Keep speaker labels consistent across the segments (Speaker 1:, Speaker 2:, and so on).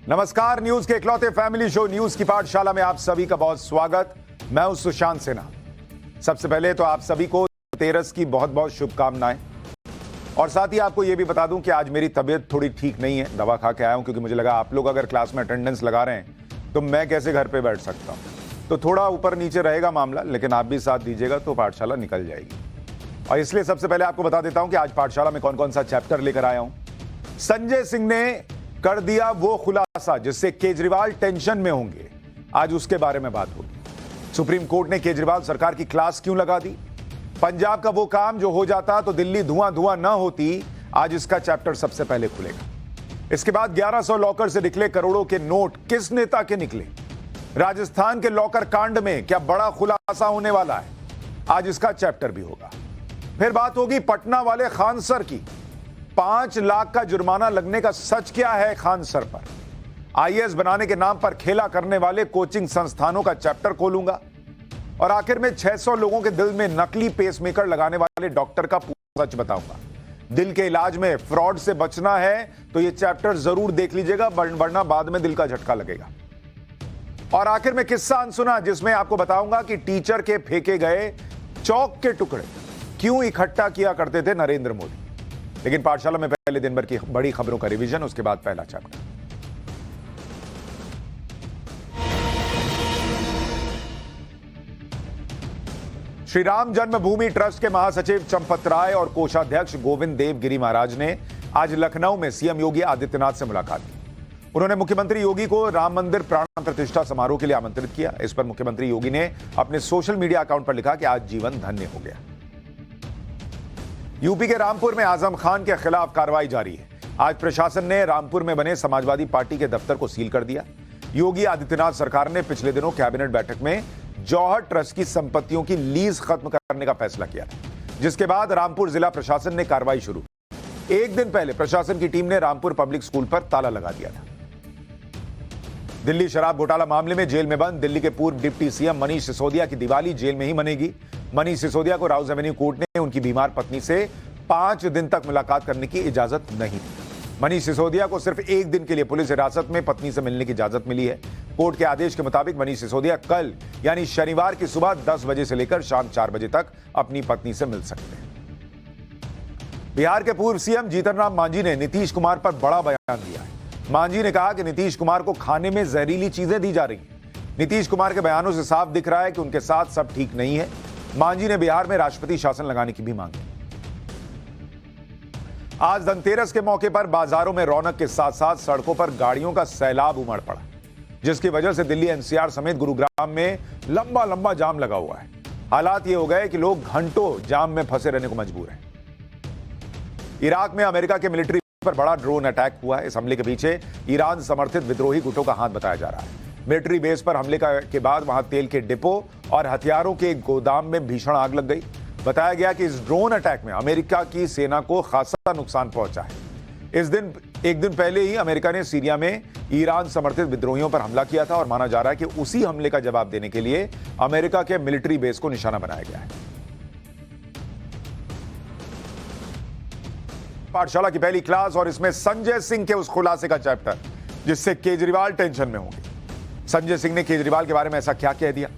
Speaker 1: नमस्कार, न्यूज के इकलौते फैमिली शो न्यूज की पाठशाला में आप सभी का बहुत स्वागत। मैं हूं सुशांत सिन्हा। सबसे पहले तो आप सभी को धनतेरस की बहुत बहुत शुभकामनाएं और साथ ही आपको यह भी बता दूं कि आज मेरी तबीयत थोड़ी ठीक नहीं है। दवा खा के आया हूं क्योंकि मुझे लगा आप लोग अगर क्लास में अटेंडेंस लगा रहे हैं तो मैं कैसे घर पे बैठ सकता हूं। तो थोड़ा ऊपर नीचे रहेगा मामला, लेकिन आप भी साथ दीजिएगा तो पाठशाला निकल जाएगी। और इसलिए सबसे पहले आपको बता देता हूं कि आज पाठशाला में कौन कौन सा चैप्टर लेकर आया हूं। संजय सिंह ने कर दिया वो खुलासा जिससे केजरीवाल टेंशन में होंगे, आज उसके बारे में बात होगी। सुप्रीम कोर्ट ने केजरीवाल सरकार की क्लास क्यों लगा दी। पंजाब का वो काम जो हो जाता तो दिल्ली धुआं धुआं ना होती, आज इसका चैप्टर सबसे पहले खुलेगा। इसके बाद 1100 लॉकर से निकले करोड़ों के नोट किस नेता के निकले। राजस्थान के लॉकर कांड में क्या बड़ा खुलासा होने वाला है, आज इसका चैप्टर भी होगा। फिर बात होगी पटना वाले खान सर की। 5 लाख का जुर्माना लगने का सच क्या है खान सर पर। आईएएस बनाने के नाम पर खेला करने वाले कोचिंग संस्थानों का चैप्टर खोलूंगा। और आखिर में 600 लोगों के दिल में नकली पेसमेकर लगाने वाले डॉक्टर का पूरा सच बताऊंगा। दिल के इलाज में फ्रॉड से बचना है तो यह चैप्टर जरूर देख लीजिएगा, वरना बाद में दिल का झटका लगेगा। और आखिर में किस्सा अनसुना, जिसमें आपको बताऊंगा कि टीचर के फेंके गए चौक के टुकड़े क्यों इकट्ठा किया करते थे नरेंद्र मोदी। लेकिन पाठशाला में पहले दिन भर की बड़ी खबरों का रिवीजन, उसके बाद पहला चैप्टर। श्री राम जन्मभूमि ट्रस्ट के महासचिव चंपत राय और कोषाध्यक्ष गोविंद देव गिरी महाराज ने आज लखनऊ में सीएम योगी आदित्यनाथ से मुलाकात की। उन्होंने मुख्यमंत्री योगी को राम मंदिर प्राण प्रतिष्ठा समारोह के लिए आमंत्रित किया। इस पर मुख्यमंत्री योगी ने अपने सोशल मीडिया अकाउंट पर लिखा कि आज जीवन धन्य हो गया। यूपी के रामपुर में आजम खान के खिलाफ कार्रवाई जारी है। आज प्रशासन ने रामपुर में बने समाजवादी पार्टी के दफ्तर को सील कर दिया। योगी आदित्यनाथ सरकार ने पिछले दिनों कैबिनेट बैठक में जौहर ट्रस्ट की संपत्तियों की लीज खत्म करने का फैसला किया था, जिसके बाद रामपुर जिला प्रशासन ने कार्रवाई शुरू की। एक दिन पहले प्रशासन की टीम ने रामपुर पब्लिक स्कूल पर ताला लगा दिया था। दिल्ली शराब घोटाला मामले में जेल में बंद दिल्ली के पूर्व डिप्टी सीएम मनीष सिसोदिया की दिवाली जेल में ही मनेगी। मनीष सिसोदिया को राउज एवेन्यू कोर्ट ने उनकी बीमार पत्नी से 5 दिन तक मुलाकात करने की इजाजत नहीं दी। मनीष सिसोदिया को सिर्फ 1 दिन के लिए पुलिस हिरासत में पत्नी से मिलने की इजाजत मिली है। कोर्ट के आदेश के मुताबिक मनीष सिसोदिया कल यानी शनिवार की सुबह 10 बजे से लेकर शाम 4 बजे तक अपनी पत्नी से मिल सकते हैं। बिहार के पूर्व सीएम जीतन राम मांझी ने नीतीश कुमार पर बड़ा बयान दिया है। मांझी ने कहा कि नीतीश कुमार को खाने में जहरीली चीजें दी जा रही हैं। नीतीश कुमार के बयानों से साफ दिख रहा है कि उनके साथ सब ठीक नहीं है। मांझी ने बिहार में राष्ट्रपति शासन लगाने की भी मांग की। आज धनतेरस के मौके पर बाजारों में रौनक के साथ साथ सड़कों पर गाड़ियों का सैलाब उमड़ पड़ा, जिसकी वजह से दिल्ली एनसीआर समेत गुरुग्राम में लंबा लंबा जाम लगा हुआ है। हालात ये हो गए कि लोग घंटों जाम में फंसे रहने को मजबूर हैं। इराक में अमेरिका के मिलिट्री पर बड़ा ड्रोन अटैक हुआ है। इस हमले के पीछे ईरान समर्थित विद्रोही गुटों का हाथ बताया जा रहा है। मिलिट्री बेस पर हमले के बाद वहां तेल के डिपो और हथियारों के गोदाम में भीषण आग लग गई। बताया गया कि इस ड्रोन अटैक में अमेरिका की सेना को खासा नुकसान पहुंचा है। एक दिन पहले ही अमेरिका ने सीरिया में ईरान समर्थित विद्रोहियों पर हमला किया था और माना जा रहा है कि उसी हमले का जवाब देने के लिए अमेरिका के मिलिट्री बेस को निशाना बनाया गया है। पाठशाला की पहली क्लास और इसमें संजय सिंह के उस खुलासे का चैप्टर जिससे केजरीवाल टेंशन में होंगे। संजय सिंह ने केजरीवाल के बारे में ऐसा क्या कह दिया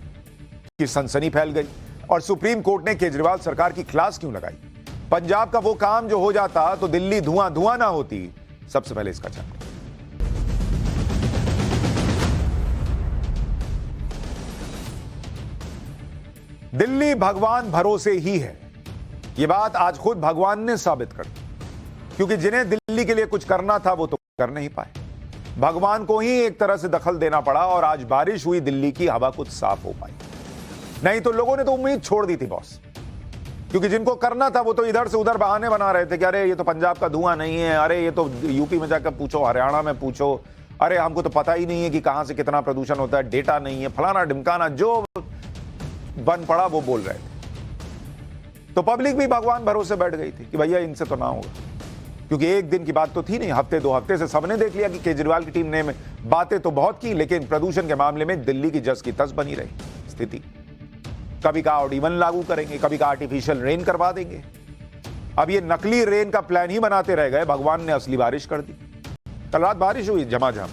Speaker 1: कि सनसनी फैल गई, और सुप्रीम कोर्ट ने केजरीवाल सरकार की क्लास क्यों लगाई। पंजाब का वो काम जो हो जाता तो दिल्ली धुआं धुआं ना होती। सबसे पहले इसका चैप्टर। दिल्ली भगवान भरोसे ही है, यह बात आज खुद भगवान ने साबित कर दी, क्योंकि जिन्हें दिल्ली के लिए कुछ करना था वो तो कर नहीं पाए। भगवान को ही एक तरह से दखल देना पड़ा और आज बारिश हुई, दिल्ली की हवा कुछ साफ हो पाई। नहीं तो लोगों ने तो उम्मीद छोड़ दी थी बॉस, क्योंकि जिनको करना था वो तो इधर से उधर बहाने बना रहे थे कि अरे ये तो पंजाब का धुआं नहीं है, अरे ये तो यूपी में जाकर पूछो, हरियाणा में पूछो, अरे हमको तो पता ही नहीं है कि कहां से कितना प्रदूषण होता है, डेटा नहीं है, फलाना ढिमकाना, जो बन पड़ा वो बोल रहे थे। तो पब्लिक भी भगवान भरोसे बैठ गई थी कि भैया इनसे तो ना होगा, क्योंकि एक दिन की बात तो थी नहीं, हफ्ते 2 हफ्ते से सबने देख लिया कि केजरीवाल की टीम ने बातें तो बहुत की, लेकिन प्रदूषण के मामले में दिल्ली की जस की तस बनी रही स्थिति। कभी कहा ऑड इवन लागू करेंगे, कभी कहा आर्टिफिशियल रेन करवा देंगे। अब ये नकली रेन का प्लान ही बनाते रह गए, भगवान ने असली बारिश कर दी। कल रात बारिश हुई झमाझम,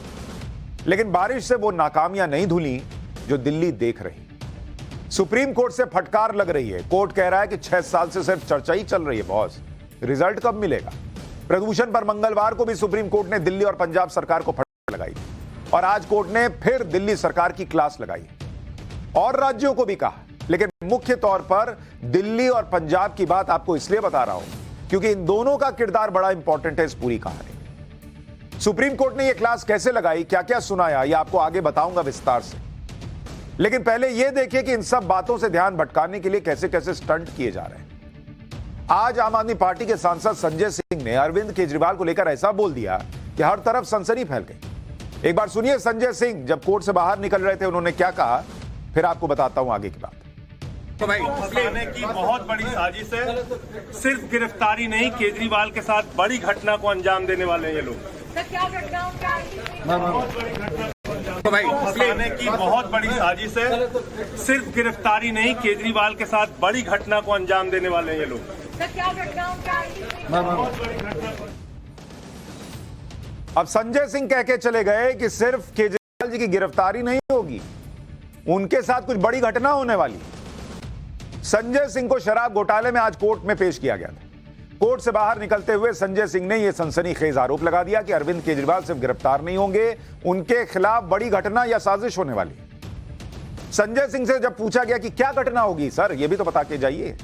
Speaker 1: लेकिन बारिश से वो नाकामियां नहीं धुली जो दिल्ली देख रही। सुप्रीम कोर्ट से फटकार लग रही है। कोर्ट कह रहा है कि 6 साल से सिर्फ चर्चा ही चल रही है बॉस, रिजल्ट कब मिलेगा। प्रदूषण पर मंगलवार को भी सुप्रीम कोर्ट ने दिल्ली और पंजाब सरकार को फटकार लगाई और आज कोर्ट ने फिर दिल्ली सरकार की क्लास लगाई और राज्यों को भी कहा। लेकिन मुख्य तौर पर दिल्ली और पंजाब की बात आपको इसलिए बता रहा हूं क्योंकि इन दोनों का किरदार बड़ा इंपॉर्टेंट है इस पूरी कहानी। सुप्रीम कोर्ट ने यह क्लास कैसे लगाई, क्या क्या सुनाया, यह आपको आगे बताऊंगा विस्तार से। लेकिन पहले यह देखिए कि इन सब बातों से ध्यान भटकाने के लिए कैसे कैसे स्टंट किए जा रहे हैं। आज आम आदमी पार्टी के सांसद संजय सिंह ने अरविंद केजरीवाल को लेकर ऐसा बोल दिया कि हर तरफ सनसनी फैल गई। एक बार सुनिए संजय सिंह जब कोर्ट से बाहर निकल रहे थे उन्होंने क्या कहा, फिर आपको बताता हूं आगे की बात।
Speaker 2: तो भाई फंसाने की बहुत बड़ी साजिश है। सिर्फ गिरफ्तारी नहीं, केजरीवाल के साथ बड़ी घटना को अंजाम देने वाले हैं ये लोग।
Speaker 3: क्या घटना
Speaker 2: तो भाई फंसाने की बहुत बड़ी साजिश है। सिर्फ गिरफ्तारी नहीं, केजरीवाल के साथ बड़ी घटना को अंजाम देने वाले हैं ये लोग।
Speaker 3: क्या घटना
Speaker 1: अब संजय सिंह कह के चले गए कि सिर्फ केजरीवाल जी की गिरफ्तारी नहीं होगी, उनके साथ कुछ बड़ी घटना होने वाली। संजय सिंह को शराब घोटाले में आज कोर्ट में पेश किया गया था। कोर्ट से बाहर निकलते हुए संजय सिंह ने यह सनसनीखेज आरोप लगा दिया कि अरविंद केजरीवाल सिर्फ गिरफ्तार नहीं होंगे, उनके खिलाफ बड़ी घटना या साजिश होने वाली। संजय सिंह से जब पूछा गया कि क्या घटना होगी सर, यह भी तो बता के जाइए,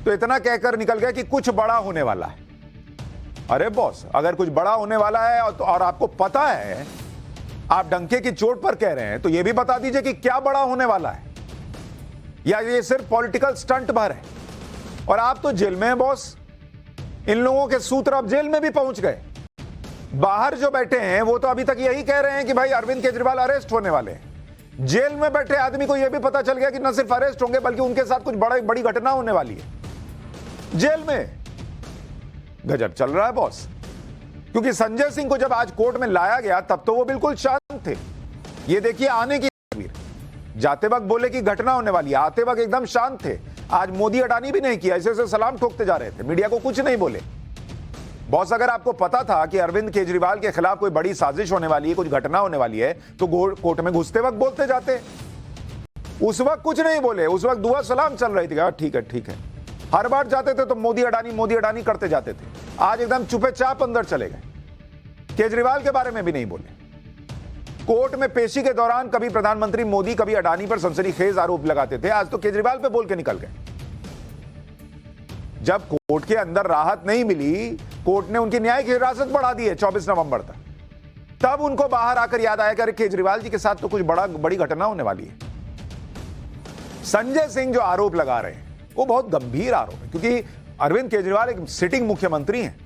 Speaker 1: तो इतना कहकर निकल गया कि कुछ बड़ा होने वाला है। अरे बॉस, अगर कुछ बड़ा होने वाला है और आपको पता है, आप डंके की चोट पर कह रहे हैं, तो यह भी बता दीजिए कि क्या बड़ा होने वाला है, या ये सिर्फ पॉलिटिकल स्टंट भर है। और आप तो जेल में हैं बॉस, इन लोगों के सूत्र अब जेल में भी पहुंच गए। बाहर जो बैठे हैं वो तो अभी तक यही कह रहे हैं कि भाई अरविंद केजरीवाल अरेस्ट होने वाले हैं। जेल में बैठे आदमी को यह भी पता चल गया कि न सिर्फ अरेस्ट होंगे बल्कि उनके साथ कुछ बड़ी घटना होने वाली है जेल में। गजब चल रहा है बॉस, क्योंकि संजय सिंह को जब आज कोर्ट में लाया गया तब तो वो बिल्कुल शांत थे। ये देखिए आने की तस्वीर, जाते वक्त बोले कि घटना होने वाली है, आते वक्त एकदम शांत थे। आज मोदी अडानी भी नहीं किया, ऐसे सलाम ठोकते जा रहे थे, मीडिया को कुछ नहीं बोले। बॉस, अगर आपको पता था कि अरविंद केजरीवाल के खिलाफ कोई बड़ी साजिश होने वाली है, कुछ घटना होने वाली है, तो कोर्ट में घुसते वक्त बोलते जाते। उस वक्त कुछ नहीं बोले, उस वक्त दुआ सलाम चल रही थी, ठीक है ठीक है। हर बार जाते थे तो मोदी अडानी करते जाते थे। आज एकदम चुपे चाप अंदर चले गए, केजरीवाल के बारे में भी नहीं बोले। कोर्ट में पेशी के दौरान कभी प्रधानमंत्री मोदी कभी अडानी पर सनसनीखेज आरोप लगाते थे, आज तो केजरीवाल पे बोल के निकल गए। जब कोर्ट के अंदर राहत नहीं मिली, कोर्ट ने उनकी न्यायिक हिरासत बढ़ा दी है 24 नवंबर तक, तब उनको बाहर आकर याद आया कि केजरीवाल जी के साथ तो कुछ बड़ी घटना होने वाली है। संजय सिंह जो आरोप लगा रहे हैं वो बहुत गंभीर आरोप है, क्योंकि अरविंद केजरीवाल एक सिटिंग मुख्यमंत्री हैं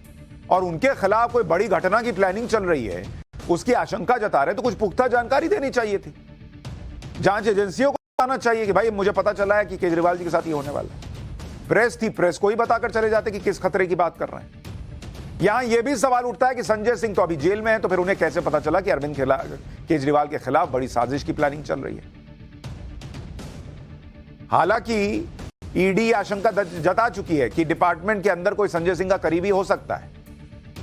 Speaker 1: और उनके खिलाफ कोई बड़ी घटना की प्लानिंग चल रही है, उसकी आशंका जता रहे, तो कुछ पुख्ता जानकारी देनी चाहिए थी। जांच एजेंसियों को बताना चाहिए कि भाई मुझे पता चला है कि केजरीवाल जी के साथ ये होने वाला है। प्रेस थी, प्रेस को ही बताकर चले जाते कि किस खतरे की बात कर रहे हैं। यहां यह भी सवाल उठता है कि संजय सिंह तो अभी जेल में है, तो फिर उन्हें कैसे पता चला कि अरविंद केजरीवाल के खिलाफ बड़ी साजिश की प्लानिंग चल रही है। हालांकि ईडी आशंका जता चुकी है कि डिपार्टमेंट के अंदर कोई संजय सिंह का करीबी हो सकता है,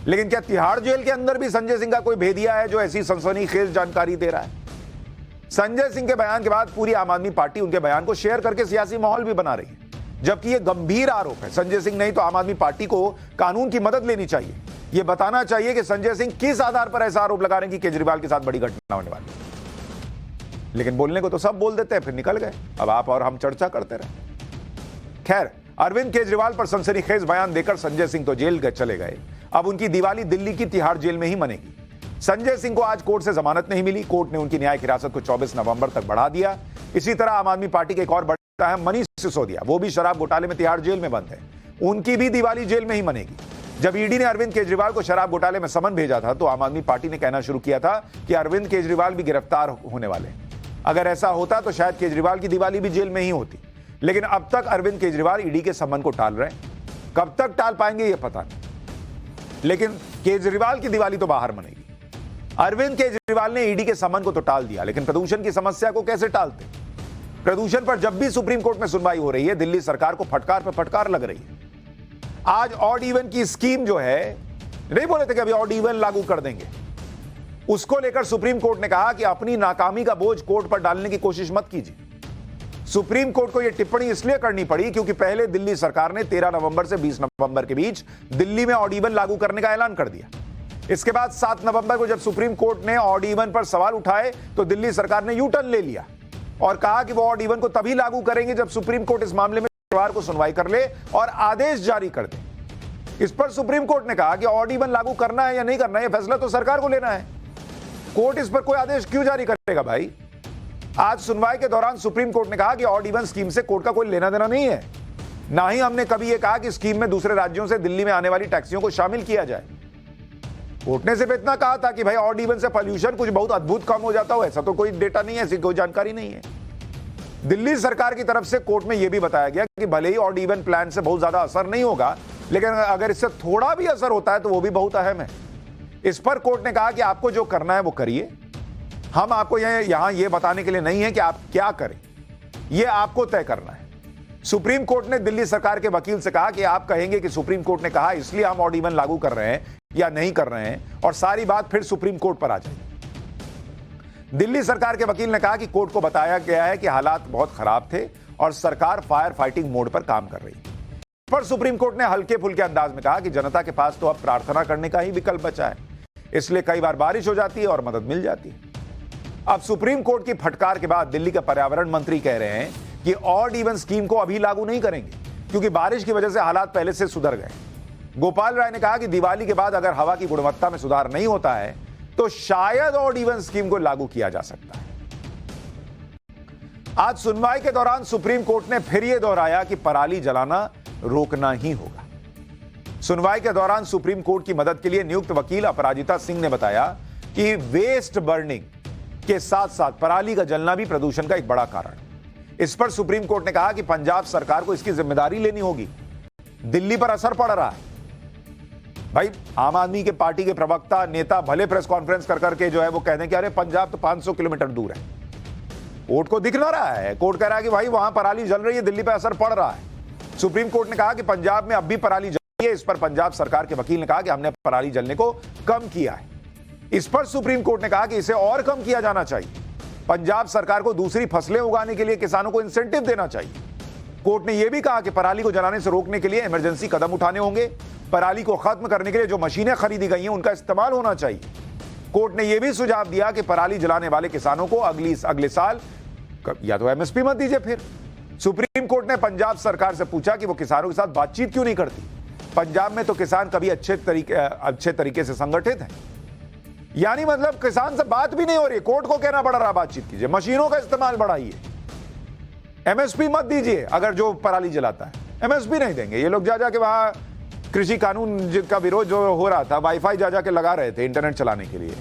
Speaker 1: लेकिन क्या तिहाड़ जेल के अंदर भी संजय सिंह का कोई भेदिया है जो ऐसी सनसनीखेज जानकारी दे रहा है? संजय सिंह के बयान के बाद पूरी आम आदमी पार्टी उनके बयान को शेयर करके सियासी माहौल भी बना रही है, जबकि यह गंभीर आरोप है। संजय सिंह नहीं तो आम आदमी पार्टी को कानून की मदद लेनी चाहिए, यह बताना चाहिए कि संजय सिंह किस आधार पर ऐसा आरोप लगा रहे हैं कि केजरीवाल के साथ बड़ी घटना होने वाली है। लेकिन बोलने को तो सब बोल देते हैं, फिर निकल गए। अब आप और हम चर्चा करते रहे। खैर, अरविंद केजरीवाल पर सनसनीखेज बयान देकर संजय सिंह तो जेल चले गए। अब उनकी दिवाली दिल्ली की तिहाड़ जेल में ही मनेगी। संजय सिंह को आज कोर्ट से जमानत नहीं मिली, कोर्ट ने उनकी न्यायिक हिरासत को 24 नवंबर तक बढ़ा दिया। इसी तरह आम आदमी पार्टी के एक और बड़ा है मनीष सिसोदिया, वो भी शराब घोटाले में तिहाड़ जेल में बंद है, उनकी भी दिवाली जेल में ही मनेगी। जब ईडी ने अरविंद केजरीवाल को शराब घोटाले में समन भेजा था तो आम आदमी पार्टी ने कहना शुरू किया था कि अरविंद केजरीवाल भी गिरफ्तार होने वाले। अगर ऐसा होता तो शायद केजरीवाल की दिवाली भी जेल में ही होती, लेकिन अब तक अरविंद केजरीवाल ईडी के समन को टाल रहे हैं। कब तक टाल पाएंगे ये पता नहीं, लेकिन केजरीवाल की दिवाली तो बाहर मनेगी। अरविंद केजरीवाल ने ईडी के समन को तो टाल दिया, लेकिन प्रदूषण की समस्या को कैसे टालते? प्रदूषण पर जब भी सुप्रीम कोर्ट में सुनवाई हो रही है, दिल्ली सरकार को फटकार पर फटकार लग रही है। आज ऑड इवन की स्कीम जो है, नहीं बोले थे कि अभी ऑड इवन लागू कर देंगे, उसको लेकर सुप्रीम कोर्ट ने कहा कि अपनी नाकामी का बोझ कोर्ट पर डालने की कोशिश मत कीजिए। सुप्रीम कोर्ट को यह टिप्पणी इसलिए करनी पड़ी क्योंकि पहले दिल्ली सरकार ने 13 नवंबर से 20 नवंबर के बीच दिल्ली में ऑड इवन लागू करने का ऐलान कर दिया। इसके बाद 7 नवंबर को जब सुप्रीम कोर्ट ने ऑड इवन पर सवाल उठाए तो दिल्ली सरकार ने यू टर्न ले लिया और कहा कि वो ऑड इवन को तभी लागू करेंगे जब सुप्रीम कोर्ट इस मामले में शुक्रवार को सुनवाई कर ले और आदेश जारी कर दे। इस पर सुप्रीम कोर्ट ने कहा कि ऑड इवन लागू करना है या नहीं करना है, यह फैसला तो सरकार को लेना है। कोर्ट इस पर कोई आदेश क्यों जारी करेगा भाई? आज सुनवाई के दौरान सुप्रीम कोर्ट ने कहा कि ऑड इवन स्कीम से कोर्ट का कोई लेना देना नहीं है। ना ही हमने कभी यह कहा कि स्कीम में दूसरे राज्यों से दिल्ली में आने वाली टैक्सियों को शामिल किया जाए। कोर्ट ने सिर्फ इतना कहा था कि भाई ऑड इवन से पॉल्यूशन कुछ बहुत अद्भुत कम हो जाता हो, ऐसा तो कोई डेटा नहीं है, ऐसी कोई जानकारी नहीं है। दिल्ली सरकार की तरफ से कोर्ट में यह भी बताया गया कि भले ही ऑड इवन प्लान से बहुत ज्यादा असर नहीं होगा, लेकिन अगर इससे थोड़ा भी असर होता है तो वो भी बहुत अहम है। इस पर कोर्ट ने कहा कि आपको जो करना है वो करिए, हम आपको यहां ये बताने के लिए नहीं है कि आप क्या करें, यह आपको तय करना है। सुप्रीम कोर्ट ने दिल्ली सरकार के वकील से कहा कि आप कहेंगे कि सुप्रीम कोर्ट ने कहा इसलिए हम ऑड इवन लागू कर रहे हैं या नहीं कर रहे हैं, और सारी बात फिर सुप्रीम कोर्ट पर आ जाएगी। दिल्ली सरकार के वकील ने कहा कि कोर्ट को बताया गया है कि हालात बहुत खराब थे और सरकार फायर फाइटिंग मोड पर काम कर रही है। पर सुप्रीम कोर्ट ने हल्के फुल्के अंदाज में कहा कि जनता के पास तो अब प्रार्थना करने का ही विकल्प बचा है, इसलिए कई बार बारिश हो जाती है और मदद मिल जाती है। अब सुप्रीम कोर्ट की फटकार के बाद दिल्ली के पर्यावरण मंत्री कह रहे हैं कि ऑड इवन स्कीम को अभी लागू नहीं करेंगे क्योंकि बारिश की वजह से हालात पहले से सुधर गए। गोपाल राय ने कहा कि दिवाली के बाद अगर हवा की गुणवत्ता में सुधार नहीं होता है तो शायद ऑड इवन स्कीम को लागू किया जा सकता है। आज सुनवाई के दौरान सुप्रीम कोर्ट ने फिर यह दोहराया कि पराली जलाना रोकना ही होगा। सुनवाई के दौरान सुप्रीम कोर्ट की मदद के लिए नियुक्त वकील अपराजिता सिंह ने बताया कि वेस्ट बर्निंग के साथ साथ पराली का जलना भी प्रदूषण का एक बड़ा कारण। इस पर सुप्रीम कोर्ट ने कहा कि पंजाब सरकार को इसकी जिम्मेदारी लेनी होगी। दिल्ली पर असर पड़ रहा है भाई। आम आदमी के पार्टी के प्रवक्ता नेता भले प्रेस कॉन्फ्रेंस कर करके जो है वो कह दें कि अरे पंजाब तो 500 किलोमीटर दूर है, कोर्ट को दिख ना रहा है। कोर्ट कह रहा है कि भाई वहां पराली जल रही है, दिल्ली पर असर पड़ रहा है। सुप्रीम कोर्ट ने कहा कि पंजाब में अब भी पराली जल रही है। इस पर पंजाब सरकार के वकील ने कहा कि हमने पराली जलने को कम किया है। इस पर सुप्रीम कोर्ट ने कहा कि इसे और कम किया जाना चाहिए। पंजाब सरकार को दूसरी फसलें उगाने के लिए किसानों को इंसेंटिव देना चाहिए। कोर्ट ने यह भी कहा कि पराली को जलाने से रोकने के लिए इमरजेंसी कदम उठाने होंगे। पराली को खत्म करने के लिए जो मशीनें खरीदी गई हैं उनका इस्तेमाल होना चाहिए। कोर्ट ने यह भी सुझाव दिया कि पराली जलाने वाले किसानों को अगले साल या तो एमएसपी मत दीजिए। फिर सुप्रीम कोर्ट ने पंजाब सरकार से पूछा कि वो किसानों के साथ बातचीत क्यों नहीं करती। पंजाब में तो किसान कभी अच्छे तरीके से संगठित हैं, यानी मतलब किसान से बात भी नहीं हो रही। कोर्ट को कहना पड़ रहा बातचीत कीजिए, मशीनों का इस्तेमाल बढ़ाइए, एमएसपी मत दीजिए। अगर जो पराली जलाता है एमएसपी नहीं देंगे। ये लोग जा जाके वहां कृषि कानून जिसका विरोध जो हो रहा था, वाईफाई जा जाके लगा रहे थे इंटरनेट चलाने के लिए,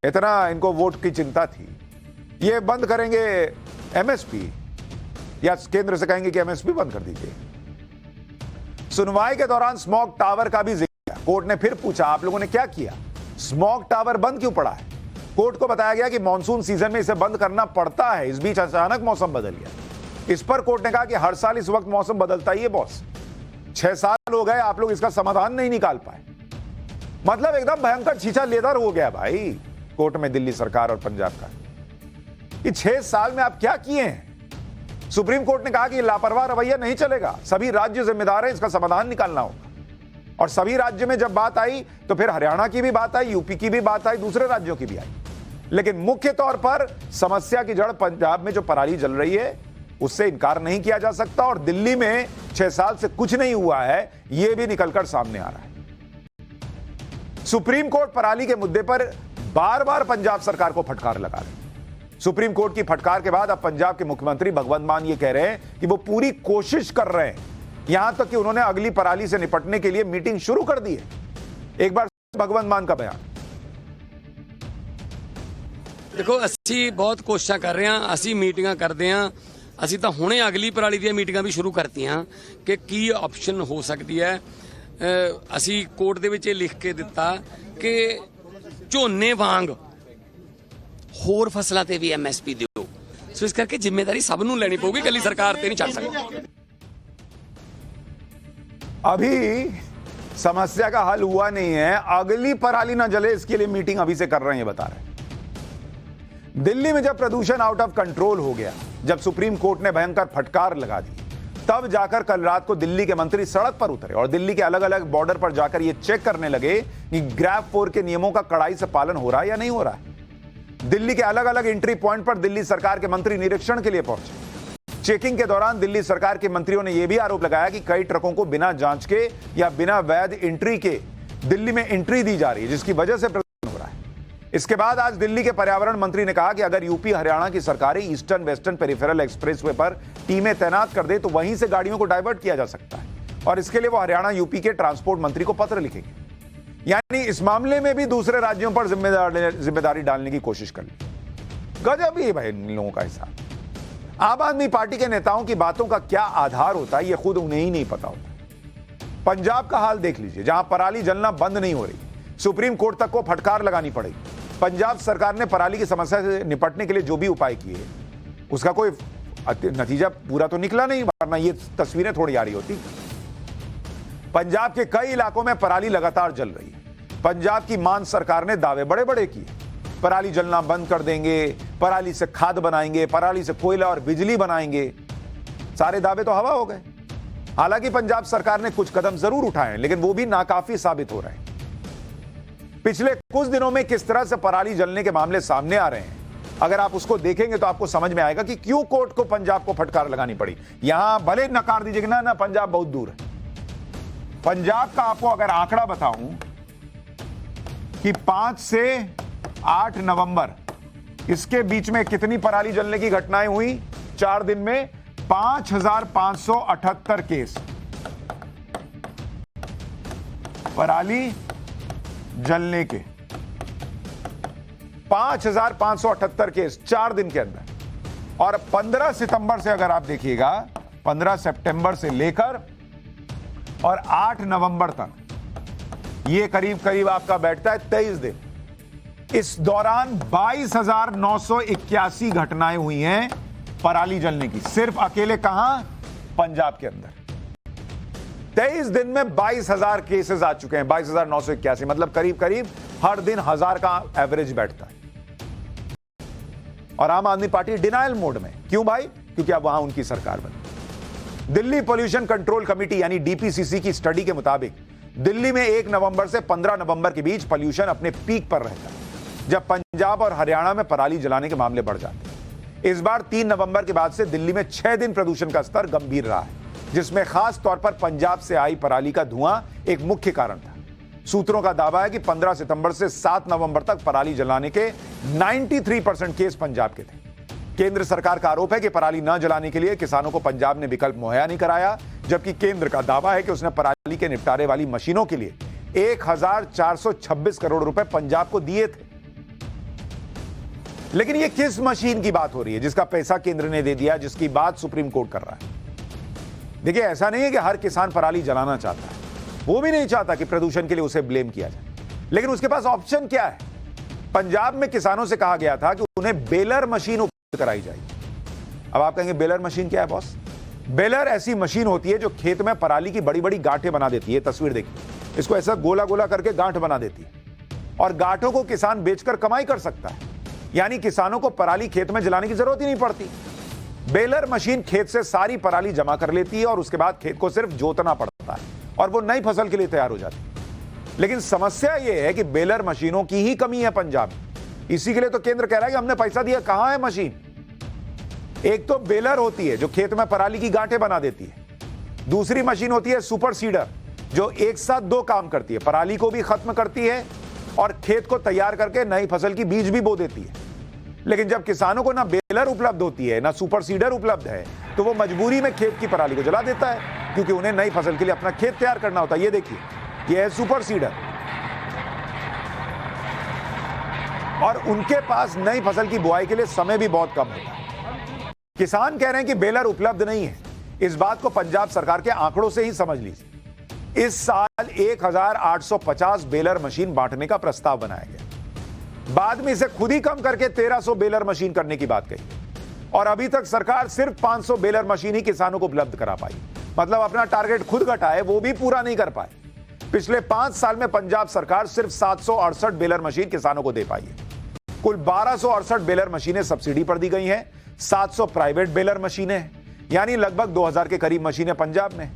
Speaker 1: इतना इनको वोट की चिंता थी। ये बंद करेंगे एमएसपी या केंद्र से कहेंगे कि एमएसपी बंद कर दीजिए। सुनवाई के दौरान स्मॉग टावर का भी जिक्र किया। कोर्ट ने फिर पूछा आप लोगों ने क्या किया, स्मॉग टावर बंद क्यों पड़ा है। कोर्ट को बताया गया कि मॉनसून सीजन में इसे बंद करना पड़ता है, इस बीच अचानक मौसम बदल गया। इस पर कोर्ट ने कहा कि हर साल इस वक्त मौसम बदलता ही है बॉस, 6 साल हो गए आप लोग इसका समाधान नहीं निकाल पाए। मतलब एकदम भयंकर छीछा लेदर हो गया भाई कोर्ट में दिल्ली सरकार और पंजाब का कि 6 साल में आप क्या किए हैं। सुप्रीम कोर्ट ने कहा कि लापरवाह रवैया नहीं चलेगा, सभी राज्य जिम्मेदार हैं, इसका समाधान निकालना होगा। और सभी राज्य में जब बात आई तो फिर हरियाणा की भी बात आई, यूपी की भी बात आई, दूसरे राज्यों की भी आई, लेकिन मुख्य तौर पर समस्या की जड़ पंजाब में जो पराली जल रही है उससे इनकार नहीं किया जा सकता। और दिल्ली में 6 साल से कुछ नहीं हुआ है, यह भी निकलकर सामने आ रहा है। सुप्रीम कोर्ट पराली के मुद्दे पर बार बार पंजाब सरकार को फटकार लगा रही है। सुप्रीम कोर्ट की फटकार के बाद अब पंजाब के मुख्यमंत्री भगवंत मान ये कह रहे हैं कि वो पूरी कोशिश कर रहे हैं, यहां तक कि उन्होंने अगली पराली से निपटने के लिए मीटिंग शुरू कर दी है। एक बार भगवंत मान का बयान।
Speaker 3: देखो ਅਸੀਂ ਬਹੁਤ ਕੋਸ਼ਿਸ਼ਾਂ ਕਰ ਰਹੇ ਹਾਂ, ਅਸੀਂ ਮੀਟਿੰਗਾਂ ਕਰਦੇ ਹਾਂ। ਅਸੀਂ ਤਾਂ ਹੁਣੇ ਅਗਲੀ ਪਰਾਲੀ ਦੀਆਂ ਮੀਟਿੰਗਾਂ ਵੀ ਸ਼ੁਰੂ ਕਰਤੀਆਂ ਕਿ ਕੀ ਆਪਸ਼ਨ ਹੋ ਸਕਦੀ ਹੈ। ਅਸੀਂ ਕੋਰਟ ਦੇ ਵਿੱਚ ਇਹ ਲਿਖ ਕੇ ਦਿੱਤਾ ਕਿ ਝੋਨੇ ਵਾਂਗ ਹੋਰ ਫਸਲਾਂ ਤੇ ਵੀ ਐਮਐਸਪੀ ਦਿਓ। ਸੋ ਇਸ ਕਰਕੇ ਜ਼ਿੰਮੇਵਾਰੀ ਸਭ ਨੂੰ ਲੈਣੀ ਪਊਗੀ, ਇਕੱਲੀ ਸਰਕਾਰ ਤੇ ਨਹੀਂ ਚੱਲ ਸਕਦੀ।
Speaker 1: अभी समस्या का हल हुआ नहीं है, अगली पराली ना जले इसके लिए मीटिंग अभी से कर रहे हैं, ये बता रहे हैं। दिल्ली में जब प्रदूषण आउट ऑफ कंट्रोल हो गया, जब सुप्रीम कोर्ट ने भयंकर फटकार लगा दी, तब जाकर कल रात को दिल्ली के मंत्री सड़क पर उतरे और दिल्ली के अलग अलग बॉर्डर पर जाकर ये चेक करने लगे कि ग्रैब 4 के नियमों का कड़ाई से पालन हो रहा है या नहीं हो रहा है। दिल्ली के अलग अलग एंट्री पॉइंट पर दिल्ली सरकार के मंत्री निरीक्षण के लिए पहुंचे। चेकिंग के दौरान दिल्ली सरकार के मंत्रियों ने यह भी आरोप लगाया कि कई ट्रकों को बिना जांच के या बिना वैध एंट्री के दिल्ली में एंट्री दी जा रही है, जिसकी वजह से प्रदूषण हो रहा है। इसके बाद आज दिल्ली के पर्यावरण मंत्री ने कहा कि अगर यूपी हरियाणा की सरकारें ईस्टर्न वेस्टर्न पेरिफेरल एक्सप्रेसवे पर टीमें तैनात कर दे तो वहीं से गाड़ियों को डाइवर्ट किया जा सकता है और इसके लिए वो हरियाणा यूपी के ट्रांसपोर्ट मंत्री को पत्र लिखेंगे। यानी इस मामले में भी दूसरे राज्यों पर जिम्मेदारी डालने की कोशिश कर ली। गजब ही भाई इन लोगों का हिसाब। आम आदमी पार्टी के नेताओं की बातों का क्या आधार होता है, यह खुद उन्हें ही नहीं पता होता। पंजाब का हाल देख लीजिए, जहां पराली जलना बंद नहीं हो रही, सुप्रीम कोर्ट तक को फटकार लगानी पड़ी। पंजाब सरकार ने पराली की समस्या से निपटने के लिए जो भी उपाय किए, उसका कोई नतीजा पूरा तो निकला नहीं, वरना ये तस्वीरें थोड़ी आ रही होती। पंजाब के कई इलाकों में पराली लगातार जल रही है। पंजाब की मान सरकार ने दावे बड़े बड़े किए, पराली जलना बंद कर देंगे, पराली से खाद बनाएंगे, पराली से कोयला और बिजली बनाएंगे। सारे दावे तो हवा हो गए। हालांकि पंजाब सरकार ने कुछ कदम जरूर उठाए, लेकिन वो भी नाकाफी साबित हो रहे हैं। पिछले कुछ दिनों में किस तरह से पराली जलने के मामले सामने आ रहे हैं, अगर आप उसको देखेंगे तो आपको समझ में आएगा कि क्यों कोर्ट को पंजाब को फटकार लगानी पड़ी। यहां भले नकार दीजिए ना पंजाब बहुत दूर है। पंजाब का आपको अगर आंकड़ा बताऊं कि 5 से 8 नवंबर इसके बीच में कितनी पराली जलने की घटनाएं हुई, 4 दिन में 5578 केस पराली जलने के, 5578 केस 4 दिन के अंदर। और 15 सितंबर से अगर आप देखिएगा, 15 सितंबर से लेकर और 8 नवंबर तक ये करीब करीब आपका बैठता है 23 दिन। इस दौरान 22,981 घटनाएं हुई हैं पराली जलने की, सिर्फ अकेले कहां, पंजाब के अंदर। 23 दिन में 22,000 केसेस आ चुके हैं, 22,981, मतलब करीब करीब हर दिन 1000 का एवरेज बैठता है। और आम आदमी पार्टी डिनायल मोड में। क्यों भाई? क्योंकि अब वहां उनकी सरकार बनी। दिल्ली पोल्यूशन कंट्रोल कमेटी यानी डीपीसीसी की स्टडी के मुताबिक दिल्ली में 1 नवंबर से 15 नवंबर के बीच पोल्यूशन अपने पीक पर रहता है, जब पंजाब और हरियाणा में पराली जलाने के मामले बढ़ जाते हैं। इस बार 3 नवंबर के बाद से दिल्ली में 6 दिन प्रदूषण का स्तर गंभीर रहा है, जिसमें खास तौर पर पंजाब से आई पराली का धुआं एक मुख्य कारण था। सूत्रों का दावा है कि 15 सितंबर से 7 नवंबर तक पराली जलाने के 93% केस पंजाब के थे। केंद्र सरकार का आरोप है कि पराली न जलाने के लिए किसानों को पंजाब ने विकल्प मुहैया नहीं कराया, जबकि केंद्र का दावा है कि उसने पराली के निपटारे वाली मशीनों के लिए 1426 करोड़ रुपए पंजाब को दिए थे। लेकिन यह किस मशीन की बात हो रही है जिसका पैसा केंद्र ने दे दिया, जिसकी बात सुप्रीम कोर्ट कर रहा है? देखिए, ऐसा नहीं है कि हर किसान पराली जलाना चाहता है, वो भी नहीं चाहता कि प्रदूषण के लिए उसे ब्लेम किया जाए, लेकिन उसके पास ऑप्शन क्या है? पंजाब में किसानों से कहा गया था कि उन्हें बेलर मशीन उपलब्ध कराई जाएगी। अब आप कहेंगे बेलर मशीन क्या है बॉस? बेलर ऐसी मशीन होती है जो खेत में पराली की बड़ी बड़ी गांठें बना देती है। तस्वीर देखिए, इसको ऐसा गोला गोला करके गांठ बना देती है और गांठों को किसान बेचकर कमाई कर सकता है। यानी किसानों को पराली खेत में जलाने की जरूरत ही नहीं पड़ती। बेलर मशीन खेत से सारी पराली जमा कर लेती है और उसके बाद खेत को सिर्फ जोतना पड़ता है और वो नई फसल के लिए तैयार हो जाती है। लेकिन समस्या यह है कि बेलर मशीनों की ही कमी है पंजाब में। इसी के लिए तो केंद्र कह रहा है कि हमने पैसा दिया, कहां है मशीन? एक तो बेलर होती है जो खेत में पराली की गांठें बना देती है, दूसरी मशीन होती है सुपर सीडर जो एक साथ 2 काम करती है, पराली को भी खत्म करती है और खेत को तैयार करके नई फसल की बीज भी बो देती है। लेकिन जब किसानों को ना बेलर उपलब्ध होती है ना सुपर सीडर उपलब्ध है, तो वो मजबूरी में खेत की पराली को जला देता है, क्योंकि उन्हें नई फसल के लिए अपना खेत तैयार करना होता है। ये देखिए, ये है सुपर सीडर और उनके पास नई फसल की बुआई के लिए समय भी बहुत कम होता है। किसान कह रहे हैं कि बेलर उपलब्ध नहीं है। इस बात को पंजाब सरकार के आंकड़ों से ही समझ लीजिए। इस साल 1850 बेलर मशीन बांटने का प्रस्ताव बनाया गया, बाद में इसे खुद ही कम करके 1300 बेलर मशीन करने की बात कही और अभी तक सरकार सिर्फ 500 बेलर मशीन ही किसानों को उपलब्ध करा पाई। मतलब अपना टारगेट खुद घटाए, वो भी पूरा नहीं कर पाए। पिछले 5 साल में पंजाब सरकार सिर्फ 768 बेलर मशीन किसानों को दे पाई है। कुल 1268 बेलर मशीनें सब्सिडी पर दी गई हैं, 700 प्राइवेट बेलर मशीनें हैं, यानी लगभग 2000 के करीब मशीनें पंजाब में।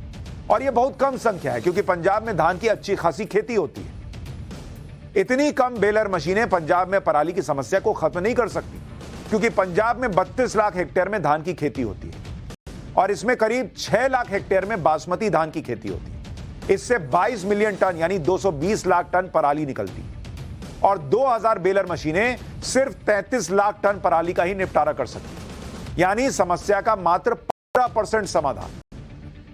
Speaker 1: और यह बहुत कम संख्या है क्योंकि पंजाब में धान की अच्छी खासी खेती होती है। इतनी कम बेलर मशीनें पंजाब में पराली की समस्या को खत्म नहीं कर सकती क्योंकि पंजाब में 32 लाख हेक्टेयर में धान की खेती होती है और इसमें करीब 6 लाख हेक्टेयर में बासमती धान की खेती होती है। इससे 22 मिलियन टन यानी 220 लाख टन पराली निकलती है और 2000 बेलर मशीनें सिर्फ 33 लाख टन पराली का ही निपटारा कर सकती है, यानी समस्या का मात्र 15% समाधान।